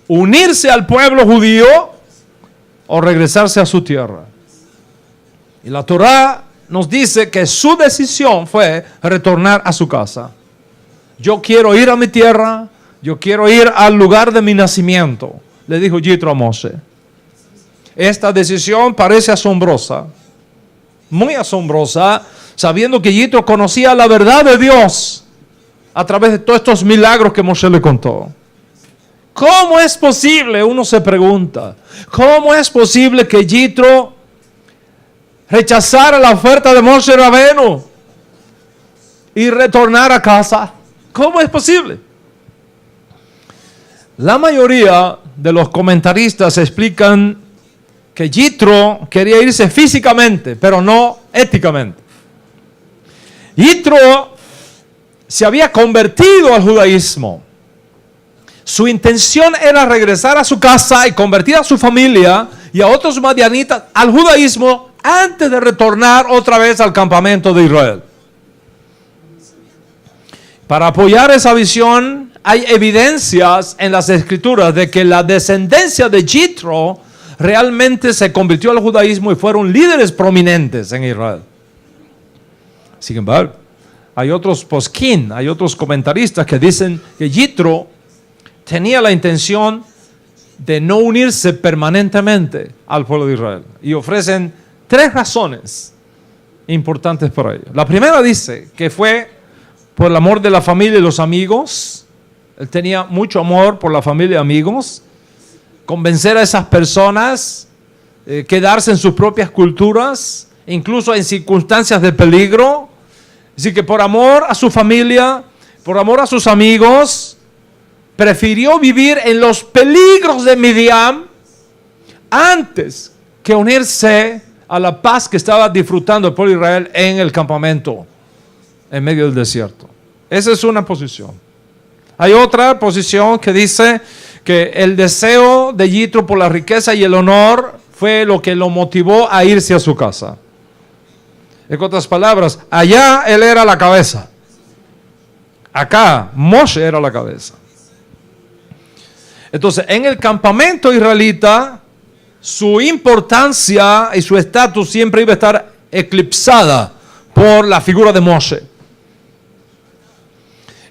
unirse al pueblo judío o regresarse a su tierra. Y la Torá nos dice que su decisión fue retornar a su casa. Yo quiero ir a mi tierra, yo quiero ir al lugar de mi nacimiento, le dijo Yitro a Moshe. Esta decisión parece asombrosa, muy asombrosa, sabiendo que Yitro conocía la verdad de Dios a través de todos estos milagros que Moshe le contó. ¿Cómo es posible? Uno se pregunta. ¿Cómo es posible que Yitro rechazara la oferta de Moshe Rabenu y retornar a casa? ¿Cómo es posible? La mayoría de los comentaristas explican que Yitro quería irse físicamente, pero no éticamente. Yitro se había convertido al judaísmo. Su intención era regresar a su casa y convertir a su familia y a otros madianitas al judaísmo antes de retornar otra vez al campamento de Israel. Para apoyar esa visión, hay evidencias en las escrituras de que la descendencia de Yitro realmente se convirtió al judaísmo y fueron líderes prominentes en Israel. Sin embargo, hay otros posquín, hay otros comentaristas que dicen que Yitro tenía la intención de no unirse permanentemente al pueblo de Israel. Y ofrecen 3 razones importantes para ello. La primera dice que fue por el amor de la familia y los amigos. Él tenía mucho amor por la familia y amigos. Convencer a esas personas, quedarse en sus propias culturas, incluso en circunstancias de peligro. Así que por amor a su familia, por amor a sus amigos, prefirió vivir en los peligros de Midian antes que unirse a la paz que estaba disfrutando el pueblo de Israel en el campamento, en medio del desierto. Esa es una posición. Hay otra posición que dice que el deseo de Yitro por la riqueza y el honor fue lo que lo motivó a irse a su casa. En otras palabras, allá él era la cabeza. Acá Moshe era la cabeza. Entonces, en el campamento israelita, su importancia y su estatus siempre iba a estar eclipsada por la figura de Moshe.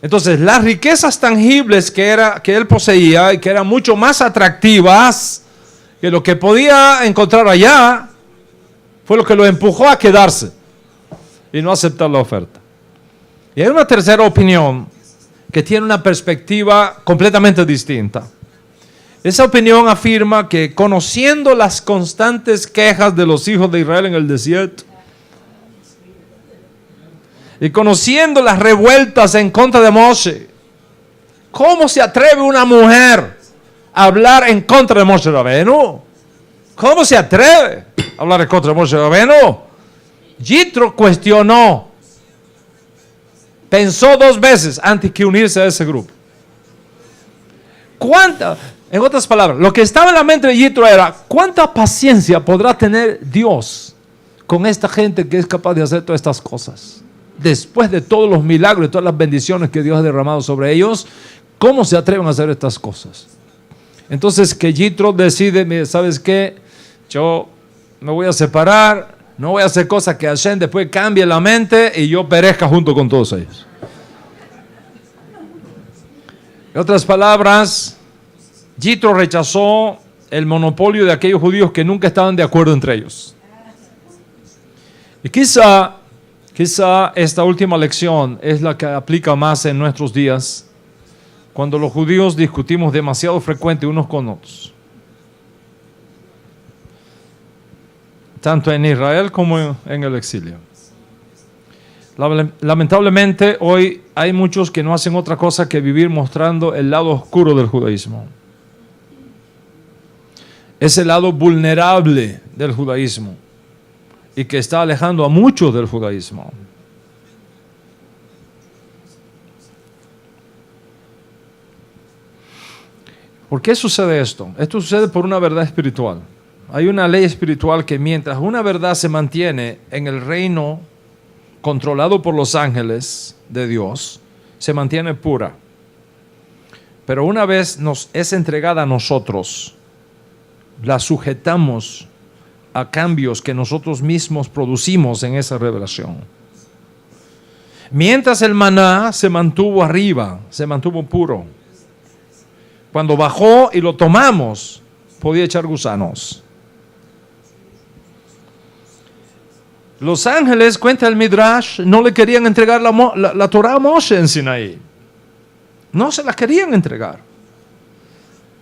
Entonces, las riquezas tangibles que él poseía y que eran mucho más atractivas que lo que podía encontrar allá, fue lo que lo empujó a quedarse y no aceptar la oferta. Y hay una tercera opinión que tiene una perspectiva completamente distinta. Esa opinión afirma que conociendo las constantes quejas de los hijos de Israel en el desierto y conociendo las revueltas en contra de Moshe, ¿cómo se atreve una mujer a hablar en contra de Moshe Rabenu? ¿Cómo se atreve a hablar en contra de Moshe Rabenu? Yitro cuestionó, pensó 2 veces antes que unirse a ese grupo. En otras palabras, lo que estaba en la mente de Yitro era: ¿cuánta paciencia podrá tener Dios con esta gente que es capaz de hacer todas estas cosas? Después de todos los milagros y todas las bendiciones que Dios ha derramado sobre ellos, ¿cómo se atreven a hacer estas cosas? Entonces que Yitro decide: ¿sabes qué? Yo me voy a separar, no voy a hacer cosas que Hashem después cambie la mente y yo perezca junto con todos ellos. En otras palabras, Yitro rechazó el monopolio de aquellos judíos que nunca estaban de acuerdo entre ellos. Y quizá esta última lección es la que aplica más en nuestros días, cuando los judíos discutimos demasiado frecuente unos con otros, tanto en Israel como en el exilio. Lamentablemente hoy hay muchos que no hacen otra cosa que vivir mostrando el lado oscuro del judaísmo. Ese lado vulnerable del judaísmo y que está alejando a muchos del judaísmo. ¿Por qué sucede esto? Esto sucede por una verdad espiritual. Hay una ley espiritual que mientras una verdad se mantiene en el reino controlado por los ángeles de Dios, se mantiene pura. Pero una vez nos es entregada a nosotros, la sujetamos a cambios que nosotros mismos producimos en esa revelación. Mientras el maná se mantuvo arriba, se mantuvo puro. Cuando bajó y lo tomamos, podía echar gusanos. Los ángeles, cuenta el Midrash, no le querían entregar la Torah a Moshe en Sinaí. No se la querían entregar.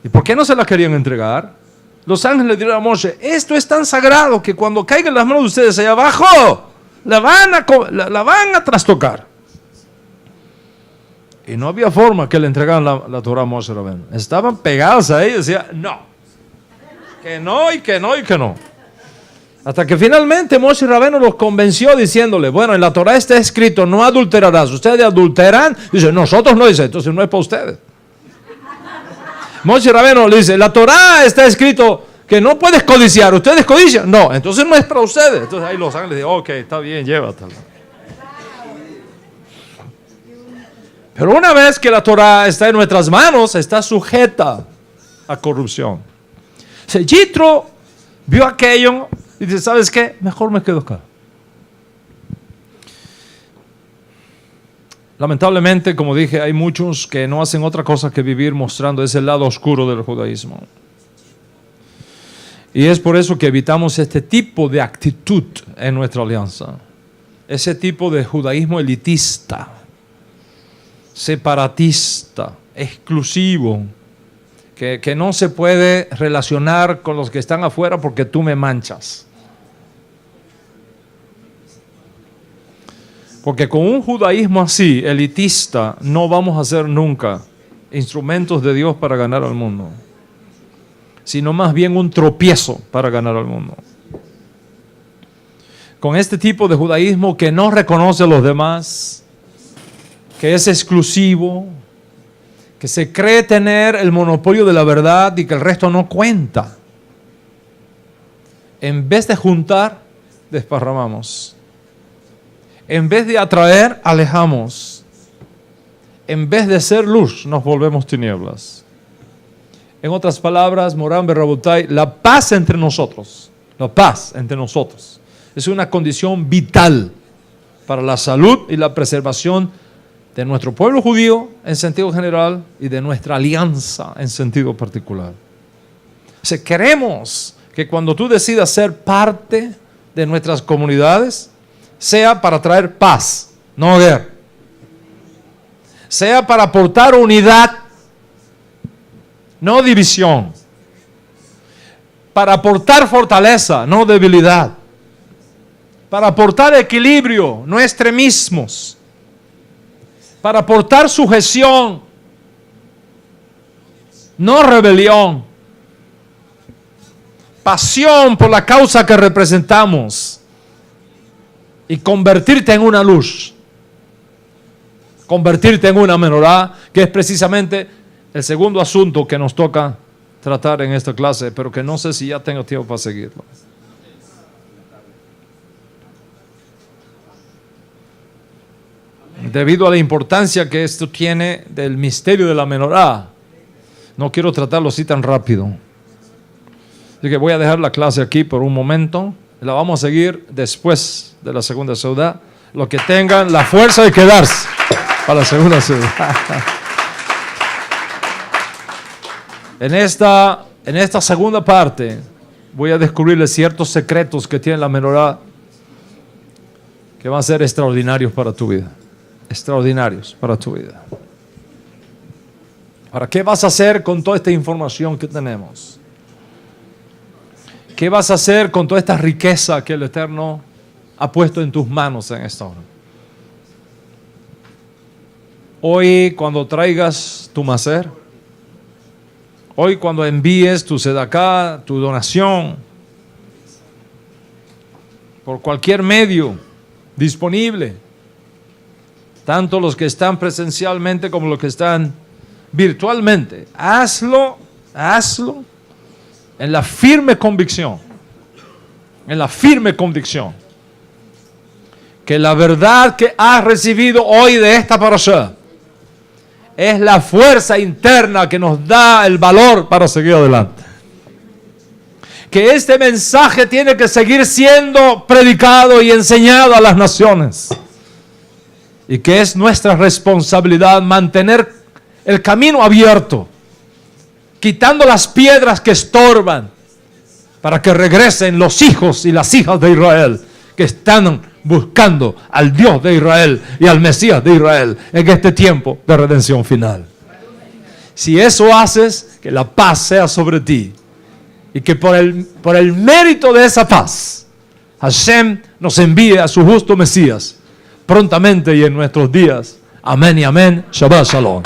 ¿Y por qué no se la querían entregar? Los ángeles le dijeron a Moshe, esto es tan sagrado que cuando caigan las manos de ustedes allá abajo, la van a trastocar. Y no había forma que le entregaran la Torah a Moshe Rabbeinu. Estaban pegados a ella y decían, no. Que no, y que no, y que no. Hasta que finalmente Moshe Rabbeinu los convenció diciéndole, bueno, en la Torah está escrito, no adulterarás. Ustedes adulteran. Dice, nosotros no, dice, entonces no es para ustedes. Moshe Rabbeinu le dice, la Torah está escrito que no puedes codiciar. ¿Ustedes codician? No, entonces no es para ustedes. Entonces ahí los ángeles dicen, ok, está bien, llévatela. Pero una vez que la Torah está en nuestras manos, está sujeta a corrupción. Yitro vio aquello y dice, ¿sabes qué? Mejor me quedo acá. Lamentablemente, como dije, hay muchos que no hacen otra cosa que vivir mostrando ese lado oscuro del judaísmo. Y es por eso que evitamos este tipo de actitud en nuestra alianza. Ese tipo de judaísmo elitista, separatista, exclusivo, que no se puede relacionar con los que están afuera porque tú me manchas. Porque con un judaísmo así, elitista, no vamos a ser nunca instrumentos de Dios para ganar al mundo, sino más bien un tropiezo para ganar al mundo. Con este tipo de judaísmo que no reconoce a los demás, que es exclusivo, que se cree tener el monopolio de la verdad y que el resto no cuenta. En vez de juntar, desparramamos. En vez de atraer, alejamos. En vez de ser luz, nos volvemos tinieblas. En otras palabras, Moran Berrabotai, la paz entre nosotros, es una condición vital para la salud y la preservación de nuestro pueblo judío en sentido general y de nuestra alianza en sentido particular. Queremos que cuando tú decidas ser parte de nuestras comunidades, sea para traer paz, no guerra. Sea para aportar unidad, no división. Para aportar fortaleza, no debilidad. Para aportar equilibrio, no extremismos. Para aportar sujeción, no rebelión. Pasión por la causa que representamos. Y convertirte en una luz. Convertirte en una menorá, que es precisamente el segundo asunto que nos toca tratar en esta clase, pero que no sé si ya tengo tiempo para seguirlo. Debido a la importancia que esto tiene del misterio de la menorá, no quiero tratarlo así tan rápido. Así que voy a dejar la clase aquí por un momento. La vamos a seguir después de la segunda seudá. Los que tengan la fuerza de quedarse para la segunda seudá. En esta segunda parte voy a descubrirles ciertos secretos que tiene la menorá que van a ser extraordinarios para tu vida. Extraordinarios para tu vida. Ahora, ¿qué vas a hacer con toda esta información que tenemos? ¿Qué vas a hacer con toda esta riqueza que el Eterno ha puesto en tus manos en esta hora? Hoy, cuando traigas tu maser, hoy cuando envíes tu sedaká, tu donación, por cualquier medio disponible, tanto los que están presencialmente como los que están virtualmente, hazlo en la firme convicción, que la verdad que has recibido hoy de esta parashá es la fuerza interna que nos da el valor para seguir adelante. Que este mensaje tiene que seguir siendo predicado y enseñado a las naciones. Y que es nuestra responsabilidad mantener el camino abierto, quitando las piedras que estorban, para que regresen los hijos y las hijas de Israel que están buscando al Dios de Israel y al Mesías de Israel en este tiempo de redención final. Si eso haces, que la paz sea sobre ti y que por el mérito de esa paz, Hashem nos envíe a su justo Mesías prontamente y en nuestros días. Amén y amén. Shabbat Shalom.